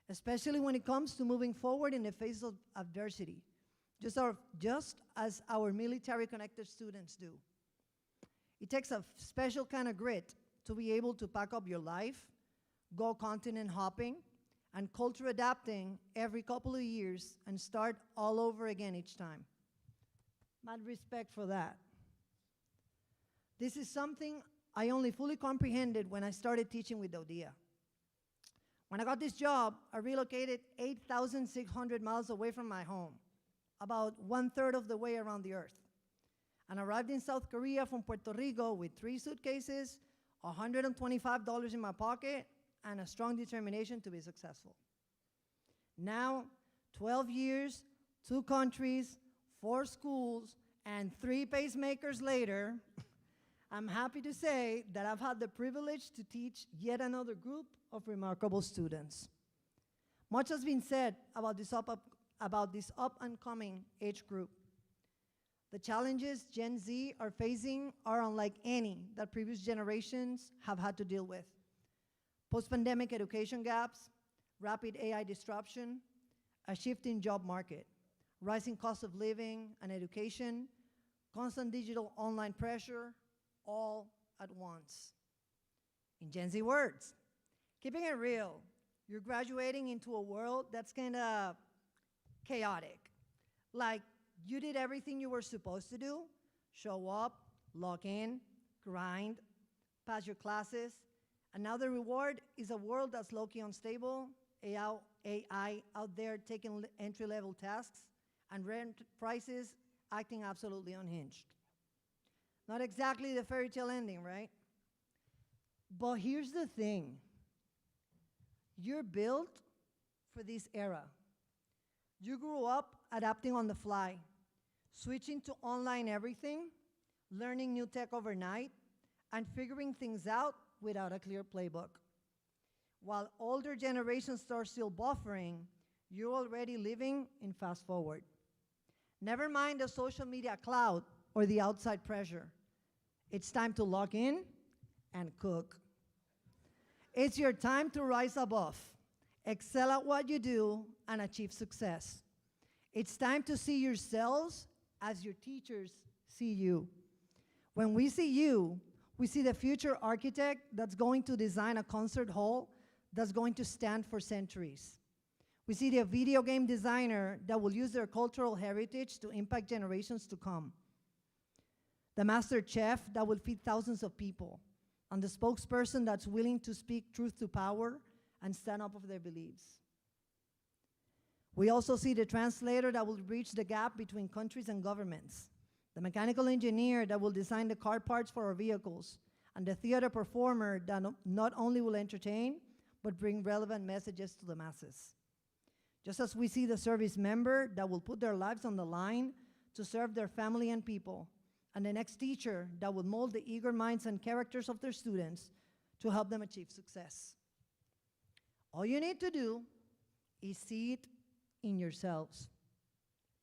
especially when it comes to moving forward in the face of adversity, just as our military-connected students do. It takes a special kind of grit to be able to pack up your life, go continent hopping, and culture adapting every couple of years and start all over again each time. Mad respect for that. This is something I only fully comprehended when I started teaching with Odia. When I got this job, I relocated 8,600 miles away from my home, about 1/3 of the way around the earth, and arrived in South Korea from Puerto Rico with 3 suitcases, $125 in my pocket, and a strong determination to be successful. Now, 12 years, 2 countries, 4 schools, and 3 pacemakers later, I'm happy to say that I've had the privilege to teach yet another group of remarkable students. Much has been said about this up-and-coming age group. The challenges Gen Z are facing are unlike any that previous generations have had to deal with. Post-pandemic education gaps, rapid AI disruption, a shift in job market, rising cost of living and education, constant digital online pressure, all at once. In Gen Z words, keeping it real, you're graduating into a world that's kind of chaotic. Like, you did everything you were supposed to do, show up, log in, grind, pass your classes, and now the reward is a world that's low-key unstable, AI out there taking entry-level tasks, and rent prices acting absolutely unhinged. Not exactly the fairy tale ending, right? But here's the thing. You're built for this era. You grew up adapting on the fly, switching to online everything, learning new tech overnight, and figuring things out without a clear playbook. While older generations are still buffering, you're already living in fast forward. Never mind the social media cloud or the outside pressure. It's time to log in and cook. It's your time to rise above, excel at what you do, and achieve success. It's time to see yourselves as your teachers see you. When we see you, we see the future architect that's going to design a concert hall that's going to stand for centuries. We see the video game designer that will use their cultural heritage to impact generations to come. The master chef that will feed thousands of people, and the spokesperson that's willing to speak truth to power and stand up for their beliefs. We also see the translator that will bridge the gap between countries and governments, the mechanical engineer that will design the car parts for our vehicles, and the theater performer that not only will entertain, but bring relevant messages to the masses. Just as we see the service member that will put their lives on the line to serve their family and people, and the next teacher that will mold the eager minds and characters of their students to help them achieve success. All you need to do is see it in yourselves.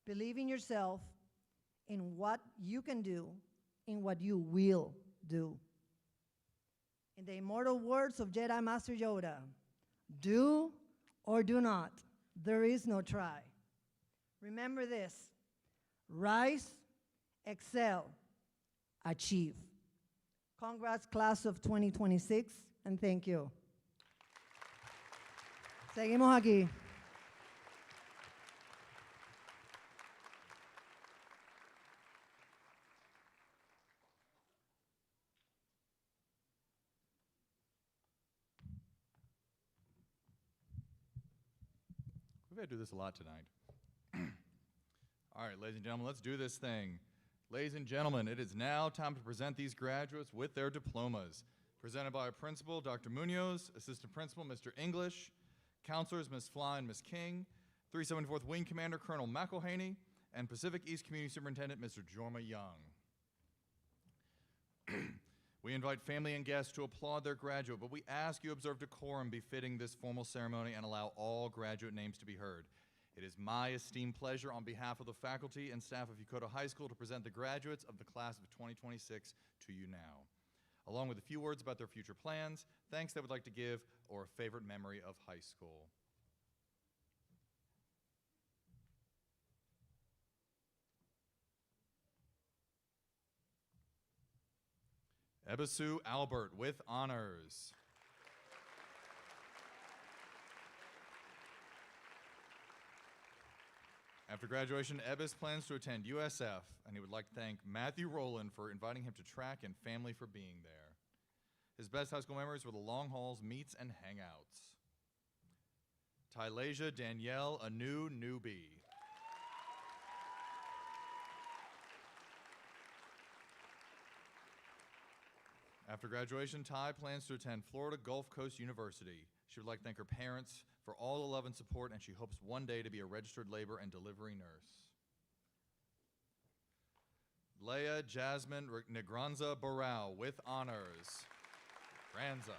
Believe in yourself, in what you can do, in what you will do. In the immortal words of Jedi Master Yoda, do or do not. There is no try. Remember this: rise, excel, achieve. Congrats, class of 2026, and thank you. Seguimos aquí. We've had to do this a lot tonight. All right, ladies and gentlemen, let's do this thing. Ladies and gentlemen, it is now time to present these graduates with their diplomas. Presented by our principal, Dr. Munoz, assistant principal, Mr. English, counselors, Ms. Fly and Ms. King, 374th Wing Commander, Colonel McElhaney, and Pacific East Community Superintendent, Mr. Jorma Young. We invite family and guests to applaud their graduate, but we ask you observe decorum befitting this formal ceremony and allow all graduate names to be heard. It is my esteemed pleasure on behalf of the faculty and staff of Yokota High School to present the graduates of the class of 2026 to you now, along with a few words about their future plans, thanks they would like to give, or a favorite memory of high school. Ebisu Albert with honors. After graduation, Ebis plans to attend USF, and he would like to thank Matthew Rowland for inviting him to track and family for being there. His best high school memories were the long hauls, meets, and hangouts. Tylasia Danielle Anu Newbie. After graduation, Ty plans to attend Florida Gulf Coast University. She would like to thank her parents for all the love and support, and she hopes one day to be a registered labor and delivery nurse. Leah Jasmine Negranza Barao with honors. Granza.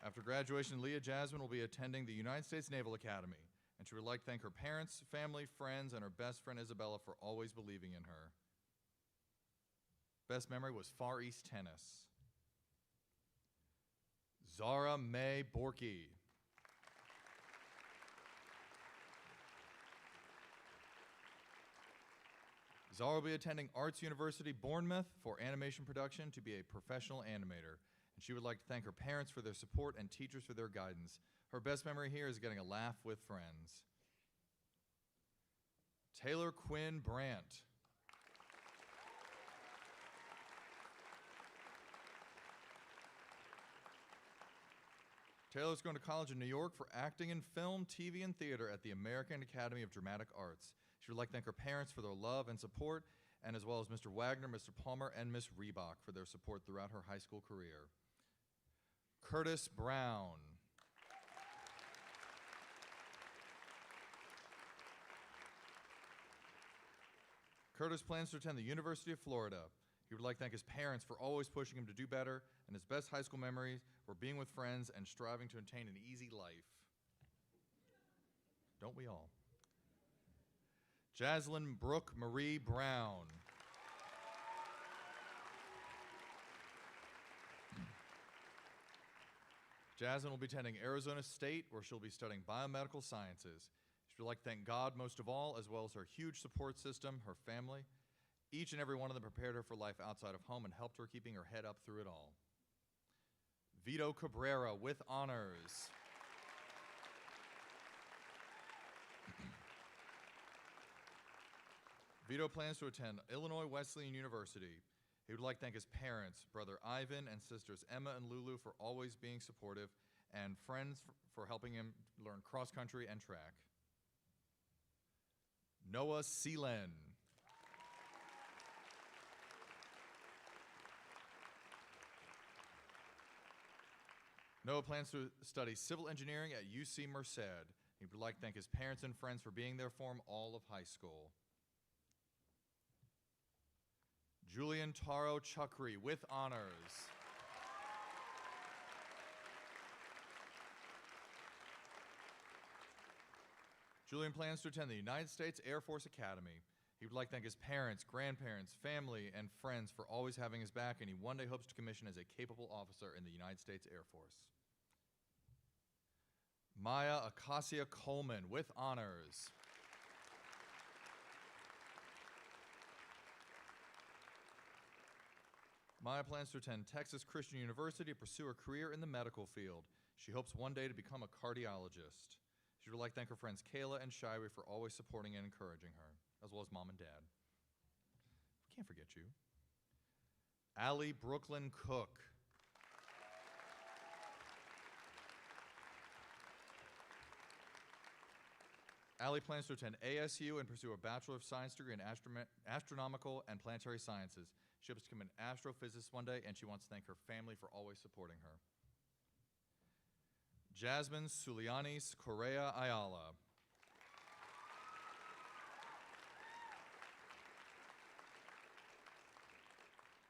After graduation, Leah Jasmine will be attending the United States Naval Academy, and she would like to thank her parents, family, friends, and her best friend Isabella for always believing in her. Best memory was Far East tennis. Zara May Borky. Zara will be attending Arts University Bournemouth for animation production to be a professional animator, and she would like to thank her parents for their support and teachers for their guidance. Her best memory here is getting a laugh with friends. Taylor Quinn Brandt. Taylor's going to college in New York for acting in film, TV, and theater at the American Academy of Dramatic Arts. She would like to thank her parents for their love and support, and as well as Mr. Wagner, Mr. Palmer, and Miss Reebok for their support throughout her high school career. Curtis Brown. Curtis plans to attend the University of Florida. He would like to thank his parents for always pushing him to do better, and his best high school memories were being with friends and striving to attain an easy life. Don't we all? Jaslyn Brooke Marie Brown. Jaslyn will be attending Arizona State, where she'll be studying biomedical sciences. She would like to thank God most of all, as well as her huge support system, her family. Each and every one of them prepared her for life outside of home and helped her keeping her head up through it all. Vito Cabrera with honors. Vito plans to attend Illinois Wesleyan University. He would like to thank his parents, brother Ivan and sisters Emma and Lulu for always being supportive, and friends for helping him learn cross country and track. Noah Seelen. Noah plans to study civil engineering at UC Merced. He would like to thank his parents and friends for being there for him all of high school. Julian Taro Chukri with honors. Julian plans to attend the United States Air Force Academy. He would like to thank his parents, grandparents, family, and friends for always having his back, and he one day hopes to commission as a capable officer in the United States Air Force. Maya Acacia Coleman with honors. Maya plans to attend Texas Christian University to pursue a career in the medical field. She hopes one day to become a cardiologist. She would like to thank her friends Kayla and Shirey for always supporting and encouraging her, as well as mom and dad. We can't forget you. Allie Brooklyn Cook. Allie plans to attend ASU and pursue a Bachelor of Science degree in astronomical and planetary sciences. She hopes to become an astrophysicist one day, and she wants to thank her family for always supporting her. Jasmine Sulianis Correa Ayala.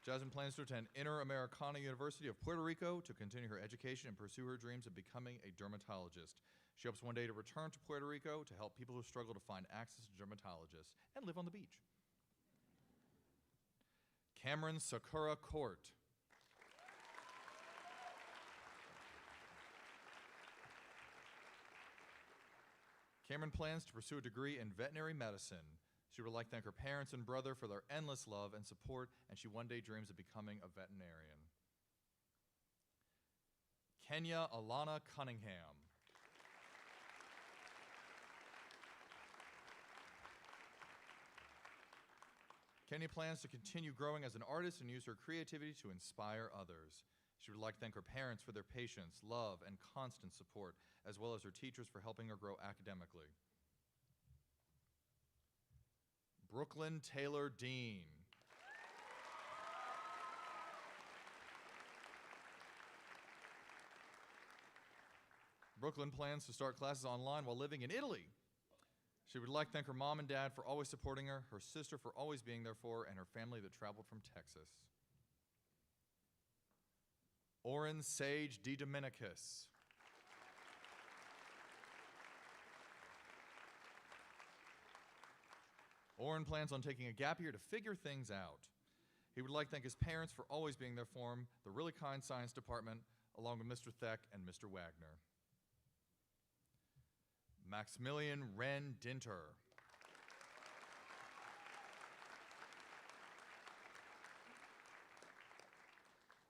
Jasmine plans to attend Interamericana University of Puerto Rico to continue her education and pursue her dreams of becoming a dermatologist. She hopes one day to return to Puerto Rico to help people who struggle to find access to dermatologists and live on the beach. Cameron Sakura Court. Cameron plans to pursue a degree in veterinary medicine. She would like to thank her parents and brother for their endless love and support, and she one day dreams of becoming a veterinarian. Kenya Alana Cunningham. Kenya plans to continue growing as an artist and use her creativity to inspire others. She would like to thank her parents for their patience, love, and constant support, as well as her teachers for helping her grow academically. Brooklyn Taylor Dean. Brooklyn plans to start classes online while living in Italy. She would like to thank her mom and dad for always supporting her sister for always being there for her, and her family that traveled from Texas. Oren Sage DiDominicus. Oren plans on taking a gap year to figure things out. He would like to thank his parents for always being there for him, the really kind science department, along with Mr. Theck and Mr. Wagner. Maximilian Wren Dinter.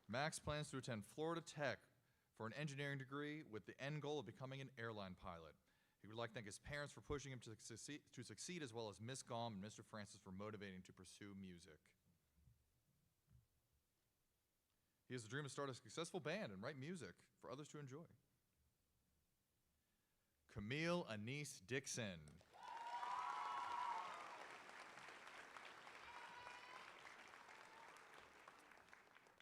Max plans to attend Florida Tech for an engineering degree with the end goal of becoming an airline pilot. He would like to thank his parents for pushing him to succeed, as well as Miss Gom and Mr. Francis for motivating him to pursue music. He has a dream to start a successful band and write music for others to enjoy. Camille Anise Dixon.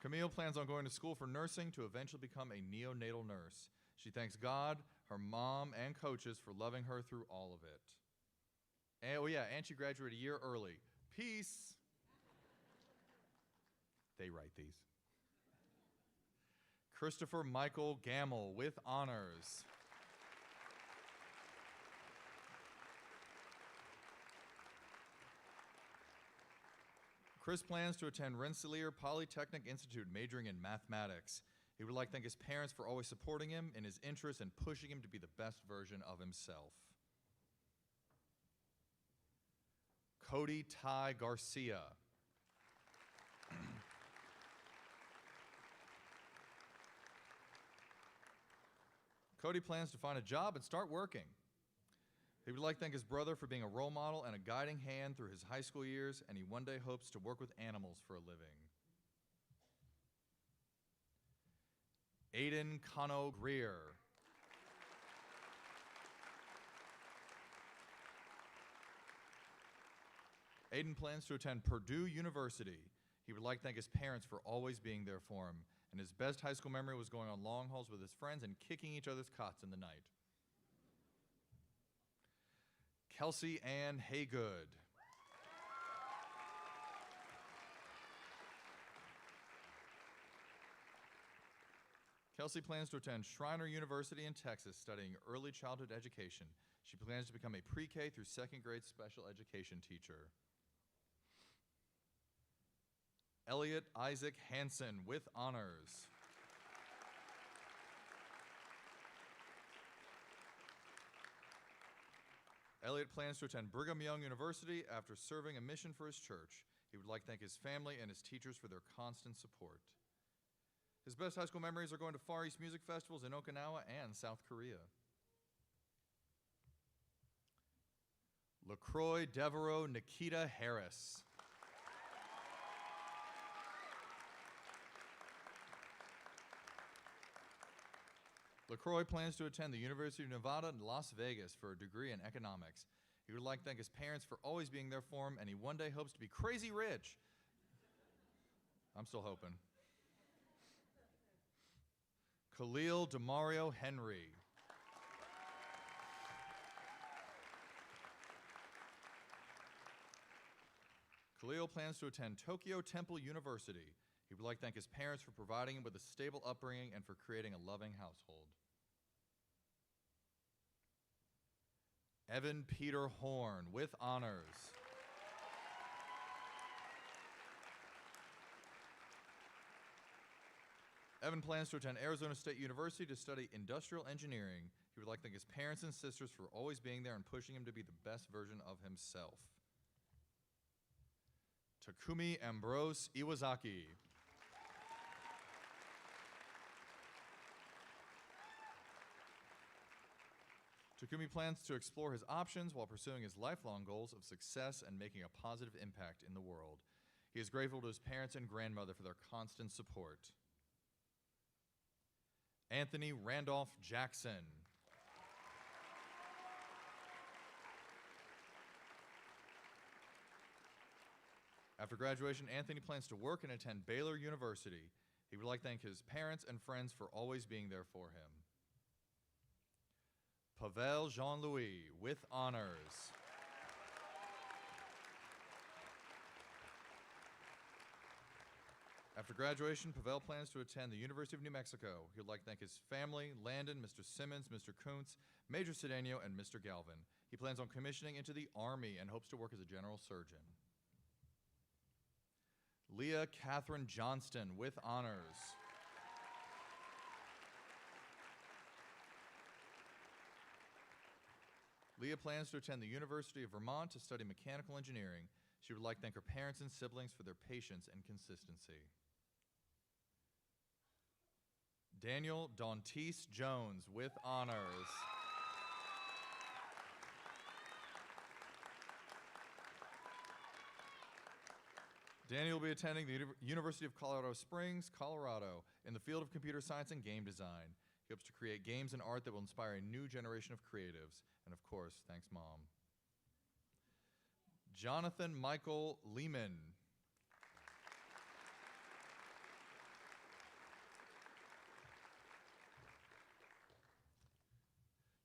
Camille plans on going to school for nursing to eventually become a neonatal nurse. She thanks God, her mom, and coaches for loving her through all of it. And, oh yeah, and she graduated a year early. Peace. They write these. Christopher Michael Gamble with honors. Chris plans to attend Rensselaer Polytechnic Institute, majoring in mathematics. He would like to thank his parents for always supporting him in his interests and pushing him to be the best version of himself. Cody Ty Garcia. Cody plans to find a job and start working. He would like to thank his brother for being a role model and a guiding hand through his high school years, and he one day hopes to work with animals for a living. Aiden Cano Greer. Aiden plans to attend Purdue University. He would like to thank his parents for always being there for him, and his best high school memory was going on long hauls with his friends and kicking each other's cots in the night. Kelsey Ann Haygood. Kelsey plans to attend Schreiner University in Texas, studying early childhood education. She plans to become a pre-K through second grade special education teacher. Elliot Isaac Hansen with honors. Elliot plans to attend Brigham Young University after serving a mission for his church. He would like to thank his family and his teachers for their constant support. His best high school memories are going to Far East music festivals in Okinawa and South Korea. LaCroix Devereaux Nikita Harris. LaCroix plans to attend the University of Nevada in Las Vegas for a degree in economics. He would like to thank his parents for always being there for him, and he one day hopes to be crazy rich. I'm still hoping. Khalil Demario Henry. Khalil plans to attend Tokyo Temple University. He would like to thank his parents for providing him with a stable upbringing and for creating a loving household. Evan Peter Horn with honors. Evan plans to attend Arizona State University to study industrial engineering. He would like to thank his parents and sisters for always being there and pushing him to be the best version of himself. Takumi Ambrose Iwazaki. Takumi plans to explore his options while pursuing his lifelong goals of success and making a positive impact in the world. He is grateful to his parents and grandmother for their constant support. Anthony Randolph Jackson. After graduation, Anthony plans to work and attend Baylor University. He would like to thank his parents and friends for always being there for him. Pavel Jean-Louis with honors. After graduation, Pavel plans to attend the University of New Mexico. He would like to thank his family, Landon, Mr. Simmons, Mr. Kuntz, Major Cedeno, and Mr. Galvin. He plans on commissioning into the Army and hopes to work as a general surgeon. Leah Catherine Johnston with honors. Leah plans to attend the University of Vermont to study mechanical engineering. She would like to thank her parents and siblings for their patience and consistency. Daniel Dantis Jones with honors. Daniel will be attending the University of Colorado Springs, Colorado, in the field of computer science and game design. He hopes to create games and art that will inspire a new generation of creatives. And of course, thanks, Mom. Jonathan Michael Lehman.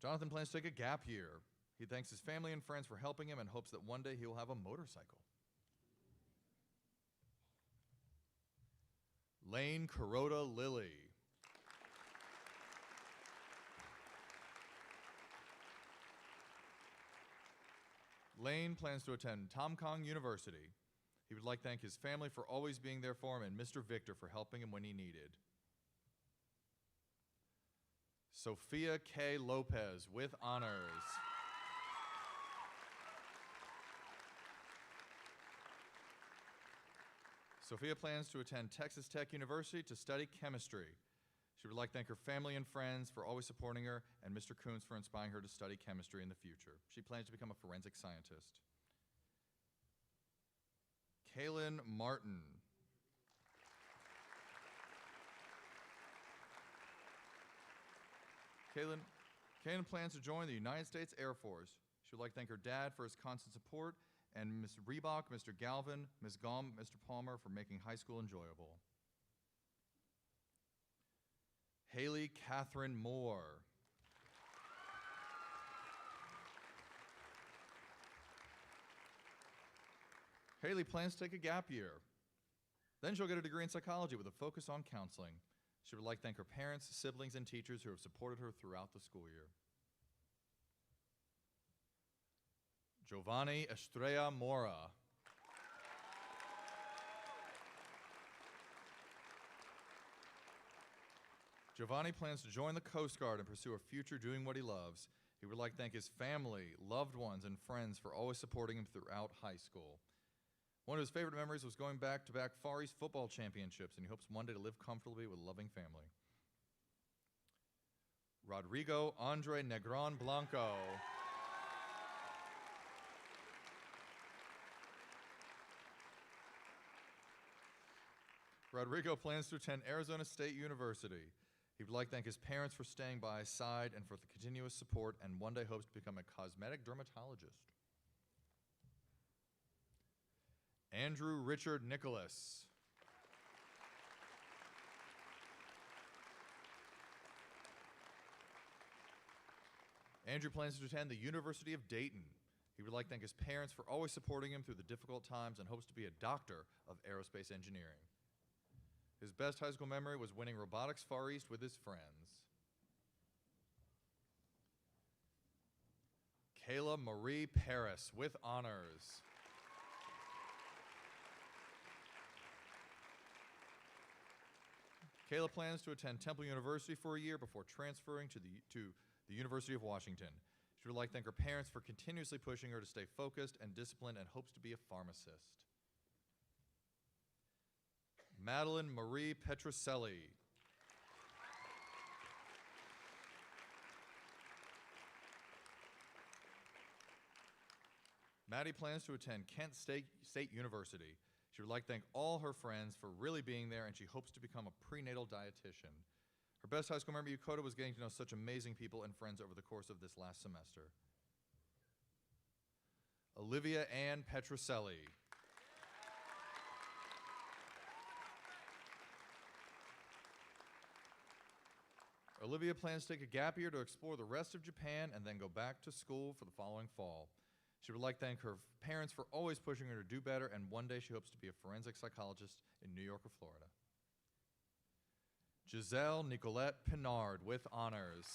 Jonathan plans to take a gap year. He thanks his family and friends for helping him and hopes that one day he will have a motorcycle. Lane Carota Lilly. Lane plans to attend Tom Kong University. He would like to thank his family for always being there for him and Mr. Victor for helping him when he needed. Sophia K. Lopez with honors. Sophia plans to attend Texas Tech University to study chemistry. She would like to thank her family and friends for always supporting her and Mr. Kuntz for inspiring her to study chemistry in the future. She plans to become a forensic scientist. Kaylin Martin. Kaylin plans to join the United States Air Force. She would like to thank her dad for his constant support and Ms. Reebok, Mr. Galvin, Ms. Gom, Mr. Palmer for making high school enjoyable. Haley Catherine Moore. Haley plans to take a gap year. Then she'll get a degree in psychology with a focus on counseling. She would like to thank her parents, siblings, and teachers who have supported her throughout the school year. Giovanni Estrella Mora. Giovanni plans to join the Coast Guard and pursue a future doing what he loves. He would like to thank his family, loved ones, and friends for always supporting him throughout high school. One of his favorite memories was going back-to-back Far East football championships, and he hopes one day to live comfortably with a loving family. Rodrigo Andre Negron Blanco. Rodrigo plans to attend Arizona State University. He would like to thank his parents for staying by his side and for the continuous support, and one day hopes to become a cosmetic dermatologist. Andrew Richard Nicholas. Andrew plans to attend the University of Dayton. He would like to thank his parents for always supporting him through the difficult times and hopes to be a doctor of aerospace engineering. His best high school memory was winning Robotics Far East with his friends. Kayla Marie Paris with honors. Kayla plans to attend Temple University for a year before transferring to the University of Washington. She would like to thank her parents for continuously pushing her to stay focused and disciplined and hopes to be a pharmacist. Madeline Marie Petroselli. Maddie plans to attend Kent State University. She would like to thank all her friends for really being there, and she hopes to become a prenatal dietitian. Her best high school memory, Yokota, was getting to know such amazing people and friends over the course of this last semester. Olivia Ann Petroselli. Olivia plans to take a gap year to explore the rest of Japan and then go back to school for the following fall. She would like to thank her parents for always pushing her to do better, and one day she hopes to be a forensic psychologist in New York or Florida. Giselle Nicolette Pinard with honors.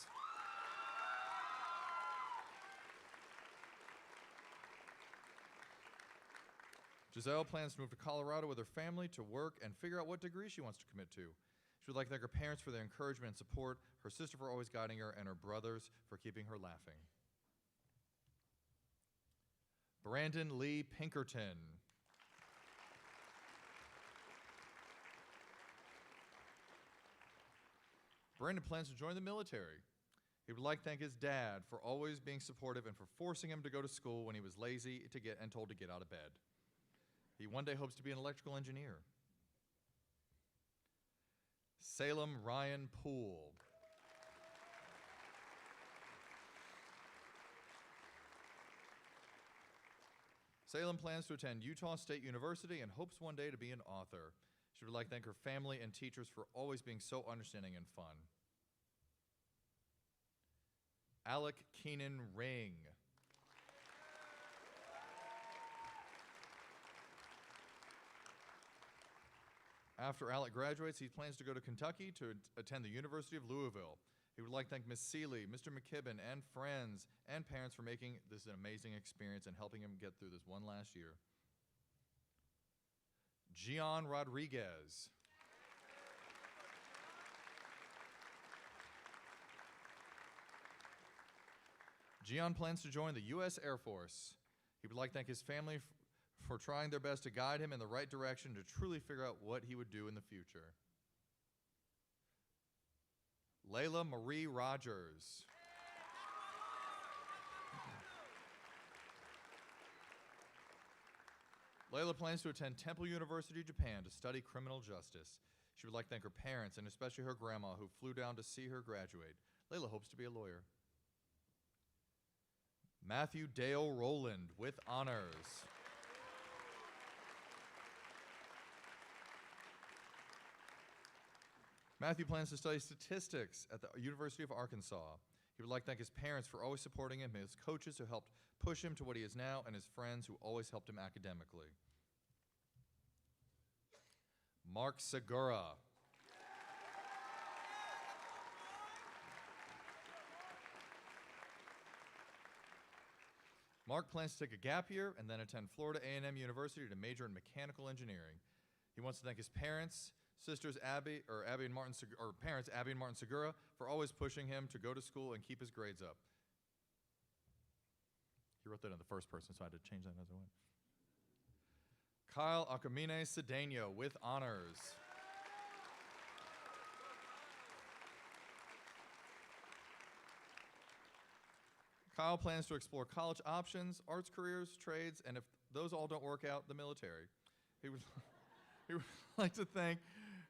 Giselle plans to move to Colorado with her family to work and figure out what degree she wants to commit to. She would like to thank her parents for their encouragement and support, her sister for always guiding her, and her brothers for keeping her laughing. Brandon Lee Pinkerton. Brandon plans to join the military. He would like to thank his dad for always being supportive and for forcing him to go to school when he was lazy and told to get out of bed. He one day hopes to be an electrical engineer. Salem Ryan Poole. Salem plans to attend Utah State University and hopes one day to be an author. She would like to thank her family and teachers for always being so understanding and fun. Alec Keenan Ring. After Alec graduates, he plans to go to Kentucky to attend the University of Louisville. He would like to thank Miss Seeley, Mr. McKibben, and friends and parents for making this an amazing experience and helping him get through this one last year. Gian Rodriguez. Gian plans to join the U.S. Air Force. He would like to thank his family for trying their best to guide him in the right direction to truly figure out what he would do in the future. Layla Marie Rogers. Layla plans to attend Temple University, Japan to study criminal justice. She would like to thank her parents and especially her grandma who flew down to see her graduate. Layla hopes to be a lawyer. Matthew Dale Rowland with honors. Matthew plans to study statistics at the University of Arkansas. He would like to thank his parents for always supporting him, his coaches who helped push him to what he is now, and his friends who always helped him academically. Mark Segura. Mark plans to take a gap year and then attend Florida A&M University to major in mechanical engineering. He wants to thank his parents, sisters Abby and Martin Segura for always pushing him to go to school and keep his grades up. He wrote that in the first person, so I had to change that as I went. Kyle Acamine Cedeno with honors. Kyle plans to explore college options, arts careers, trades, and if those all don't work out, the military. He would like to thank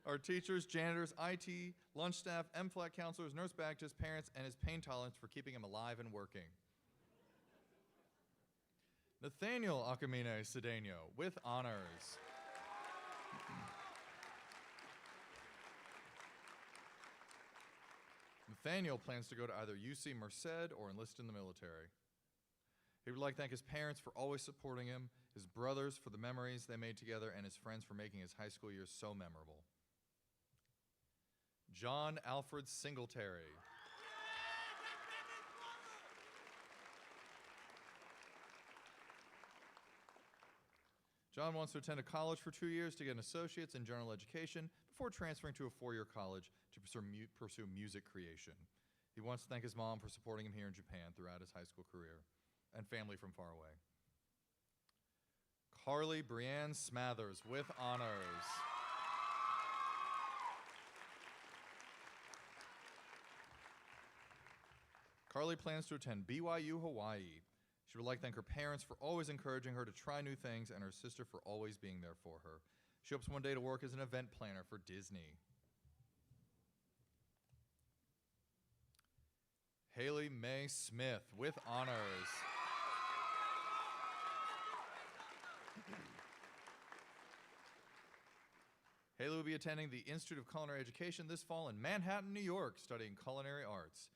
our teachers, janitors, IT, lunch staff, MFLAC counselors, nurse Baptist, parents, and his pain tolerance for keeping him alive and working. Nathaniel Acamine Cedeno with honors. Nathaniel plans to go to either UC Merced or enlist in the military. He would like to thank his parents for always supporting him, his brothers for the memories they made together, and his friends for making his high school years so memorable. John Alfred Singletary. John wants to attend a college for 2 years to get an associate's in general education before transferring to a four-year college to pursue music creation. He wants to thank his mom for supporting him here in Japan throughout his high school career, and family from far away. Carly Brianne Smathers with honors. Carly plans to attend BYU Hawaii. She would like to thank her parents for always encouraging her to try new things and her sister for always being there for her. She hopes one day to work as an event planner for Disney. Haley Mae Smith with honors. Haley will be attending the Institute of Culinary Education this fall in Manhattan, New York, studying culinary arts.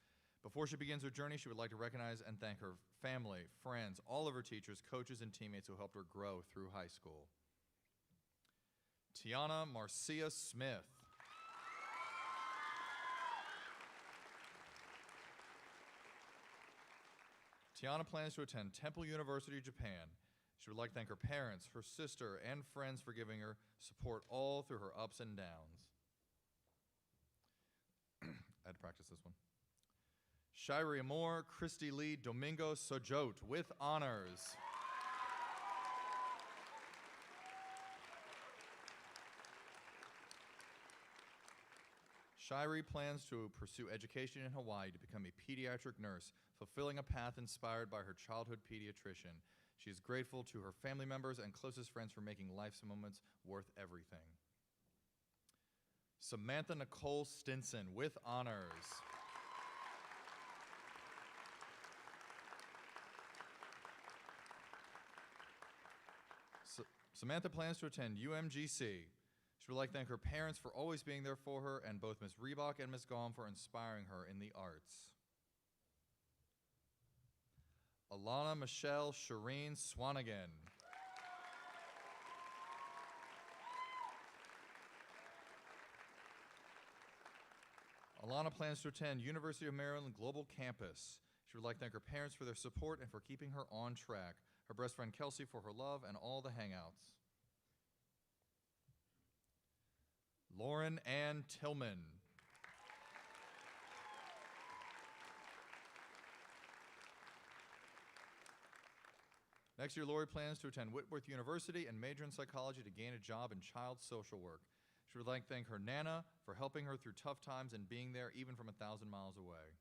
Before she begins her journey, she would like to recognize and thank her family, friends, all of her teachers, coaches, and teammates who helped her grow through high school. Tiana Marcia Smith. Tiana plans to attend Temple University, Japan. She would like to thank her parents, her sister, and friends for giving her support all through her ups and downs. I had to practice this one. Shirey Amor Christy Lee Domingo Sojot with honors. Shirey plans to pursue education in Hawaii to become a pediatric nurse, fulfilling a path inspired by her childhood pediatrician. She is grateful to her family members and closest friends for making life's moments worth everything. Samantha Nicole Stinson with honors. Samantha plans to attend UMGC. She would like to thank her parents for always being there for her and both Ms. Reebok and Ms. Gaum for inspiring her in the arts. Alana Michelle Shireen Swanigan. Alana plans to attend University of Maryland Global Campus. She would like to thank her parents for their support and for keeping her on track, her best friend Kelsey for her love and all the hangouts. Lauren Ann Tillman. Next year, Lori plans to attend Whitworth University and major in psychology to gain a job in child social work. She would like to thank her Nana for helping her through tough times and being there even from 1,000 miles away.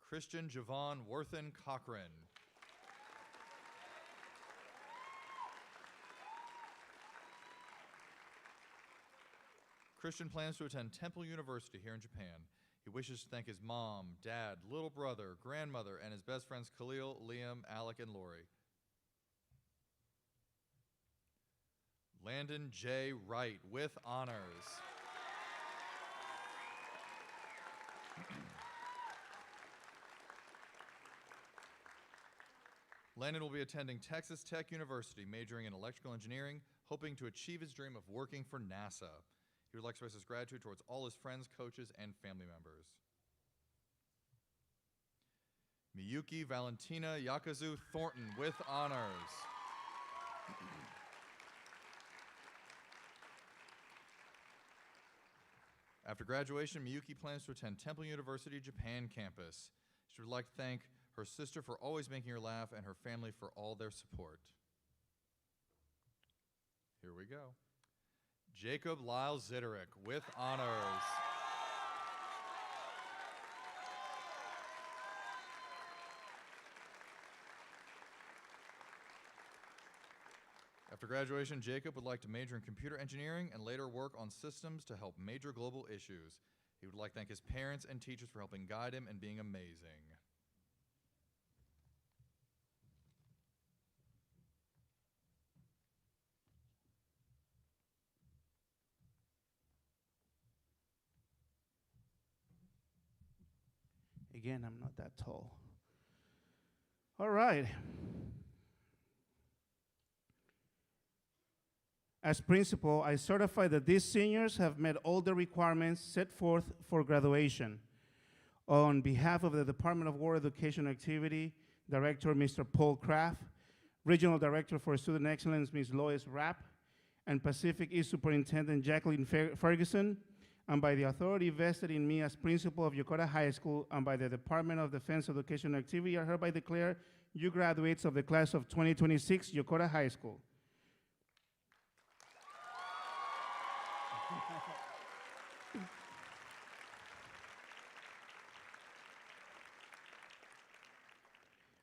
Christian Javon Worthen Cochran. Christian plans to attend Temple University here in Japan. He wishes to thank his mom, dad, little brother, grandmother, and his best friends Khalil, Liam, Alec, and Lori. Landon J. Wright with honors. Landon will be attending Texas Tech University, majoring in electrical engineering, hoping to achieve his dream of working for NASA. He would like to express his gratitude towards all his friends, coaches, and family members. Miyuki Valentina Yakazu Thornton with honors. After graduation, Miyuki plans to attend Temple University Japan campus. She would like to thank her sister for always making her laugh and her family for all their support. Here we go. Jacob Lyle Zitterick with honors. After graduation, Jacob would like to major in computer engineering and later work on systems to help major global issues. He would like to thank his parents and teachers for helping guide him and being amazing. Again, I'm not that tall. All right. As principal, I certify that these seniors have met all the requirements set forth for graduation. On behalf of the Department of World Education Activity Director, Mr. Paul Kraft, Regional Director for Student Excellence, Ms. Lois Rapp, and Pacific East Superintendent Jacqueline Ferguson, and by the authority vested in me as principal of Yokota High School and by the Department of Defense Education Activity, I hereby declare you graduates of the class of 2026 Yokota High School.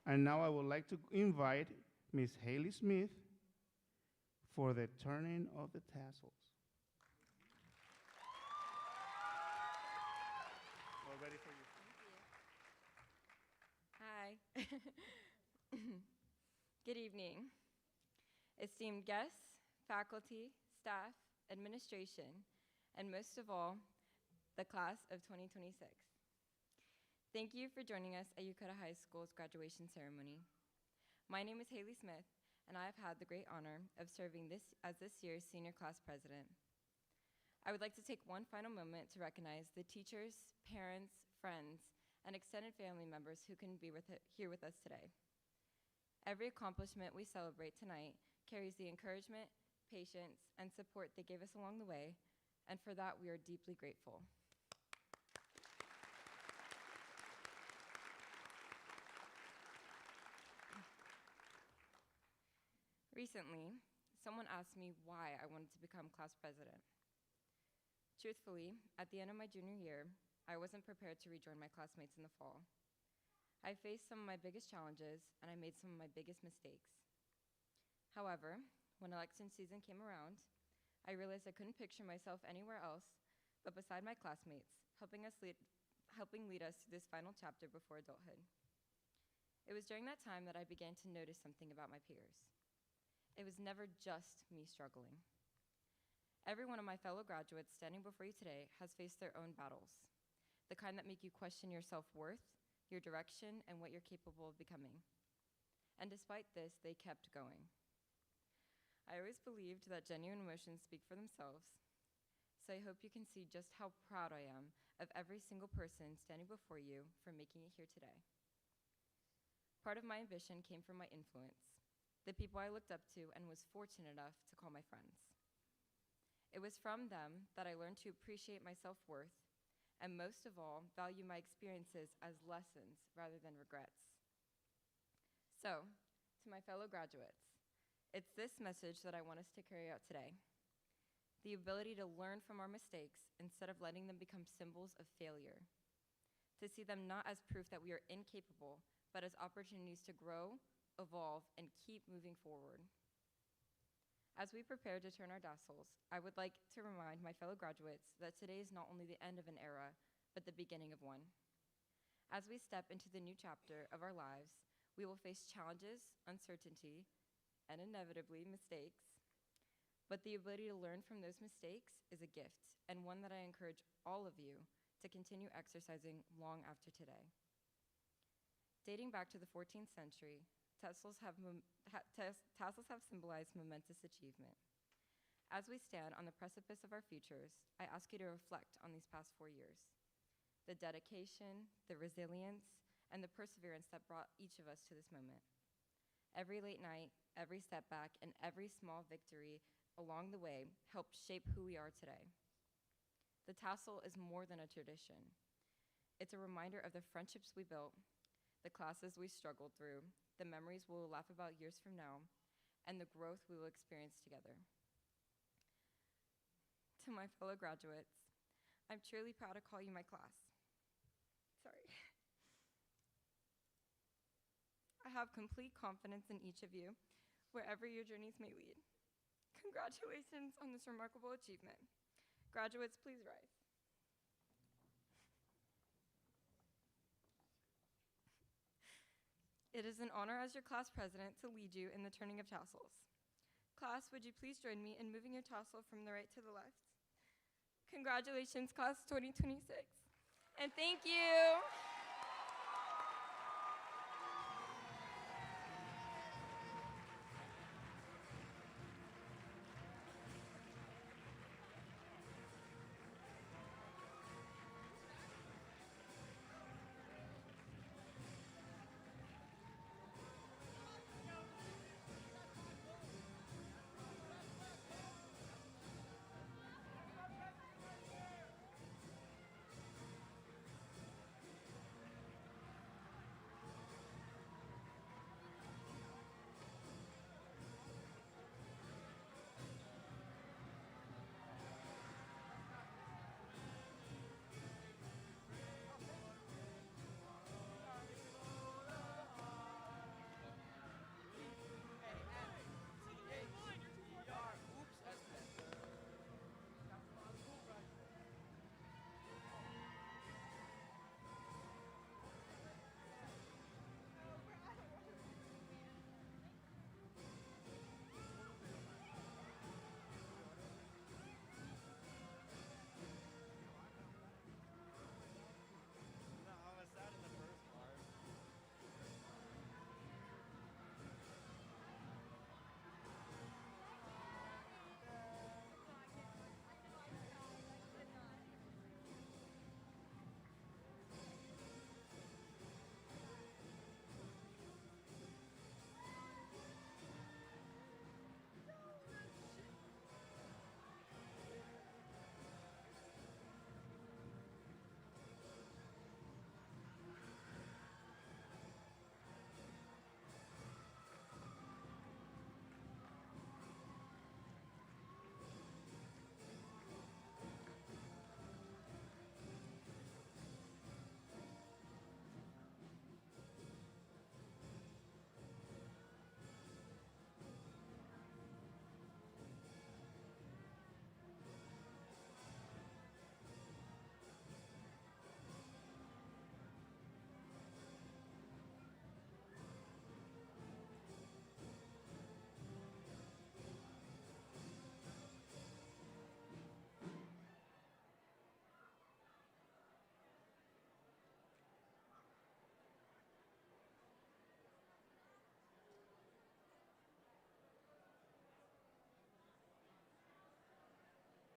And now I would like to invite Ms. Haley Smith for the turning of the tassels. We're ready for you. Hi. Good evening. Esteemed guests, faculty, staff, administration, and most of all, the class of 2026. Thank you for joining us at Yokota High School's graduation ceremony. My name is Haley Smith, and I have had the great honor of serving as this year's senior class president. I would like to take one final moment to recognize the teachers, parents, friends, and extended family members who can be here with us today. Every accomplishment we celebrate tonight carries the encouragement, patience, and support they gave us along the way, and for that we are deeply grateful. Recently, someone asked me why I wanted to become class president. Truthfully, at the end of my junior year, I wasn't prepared to rejoin my classmates in the fall. I faced some of my biggest challenges, and I made some of my biggest mistakes. However, when election season came around, I realized I couldn't picture myself anywhere else but beside my classmates, helping lead us through this final chapter before adulthood. It was during that time that I began to notice something about my peers. It was never just me struggling. Every one of my fellow graduates standing before you today has faced their own battles, the kind that make you question your self-worth, your direction, and what you're capable of becoming. And despite this, they kept going. I always believed that genuine emotions speak for themselves, so I hope you can see just how proud I am of every single person standing before you for making it here today. Part of my ambition came from my influence, the people I looked up to and was fortunate enough to call my friends. It was from them that I learned to appreciate my self-worth and most of all, value my experiences as lessons rather than regrets. So, to my fellow graduates, it's this message that I want us to carry out today. The ability to learn from our mistakes instead of letting them become symbols of failure. To see them not as proof that we are incapable, but as opportunities to grow, evolve, and keep moving forward. As we prepare to turn our tassels, I would like to remind my fellow graduates that today is not only the end of an era, but the beginning of one. As we step into the new chapter of our lives, we will face challenges, uncertainty, and inevitably mistakes. But the ability to learn from those mistakes is a gift, and one that I encourage all of you to continue exercising long after today. Dating back to the 14th century, tassels have symbolized momentous achievement. As we stand on the precipice of our futures, I ask you to reflect on these past 4 years. The dedication, the resilience, and the perseverance that brought each of us to this moment. Every late night, every setback, and every small victory along the way helped shape who we are today. The tassel is more than a tradition. It's a reminder of the friendships we built, the classes we struggled through, the memories we'll laugh about years from now, and the growth we will experience together. To my fellow graduates, I'm truly proud to call you my class. Sorry. I have complete confidence in each of you, wherever your journeys may lead. Congratulations on this remarkable achievement. Graduates, please rise. It is an honor as your class president to lead you in the turning of tassels. Class, would you please join me in moving your tassel from the right to the left? Congratulations, class 2026. And thank you.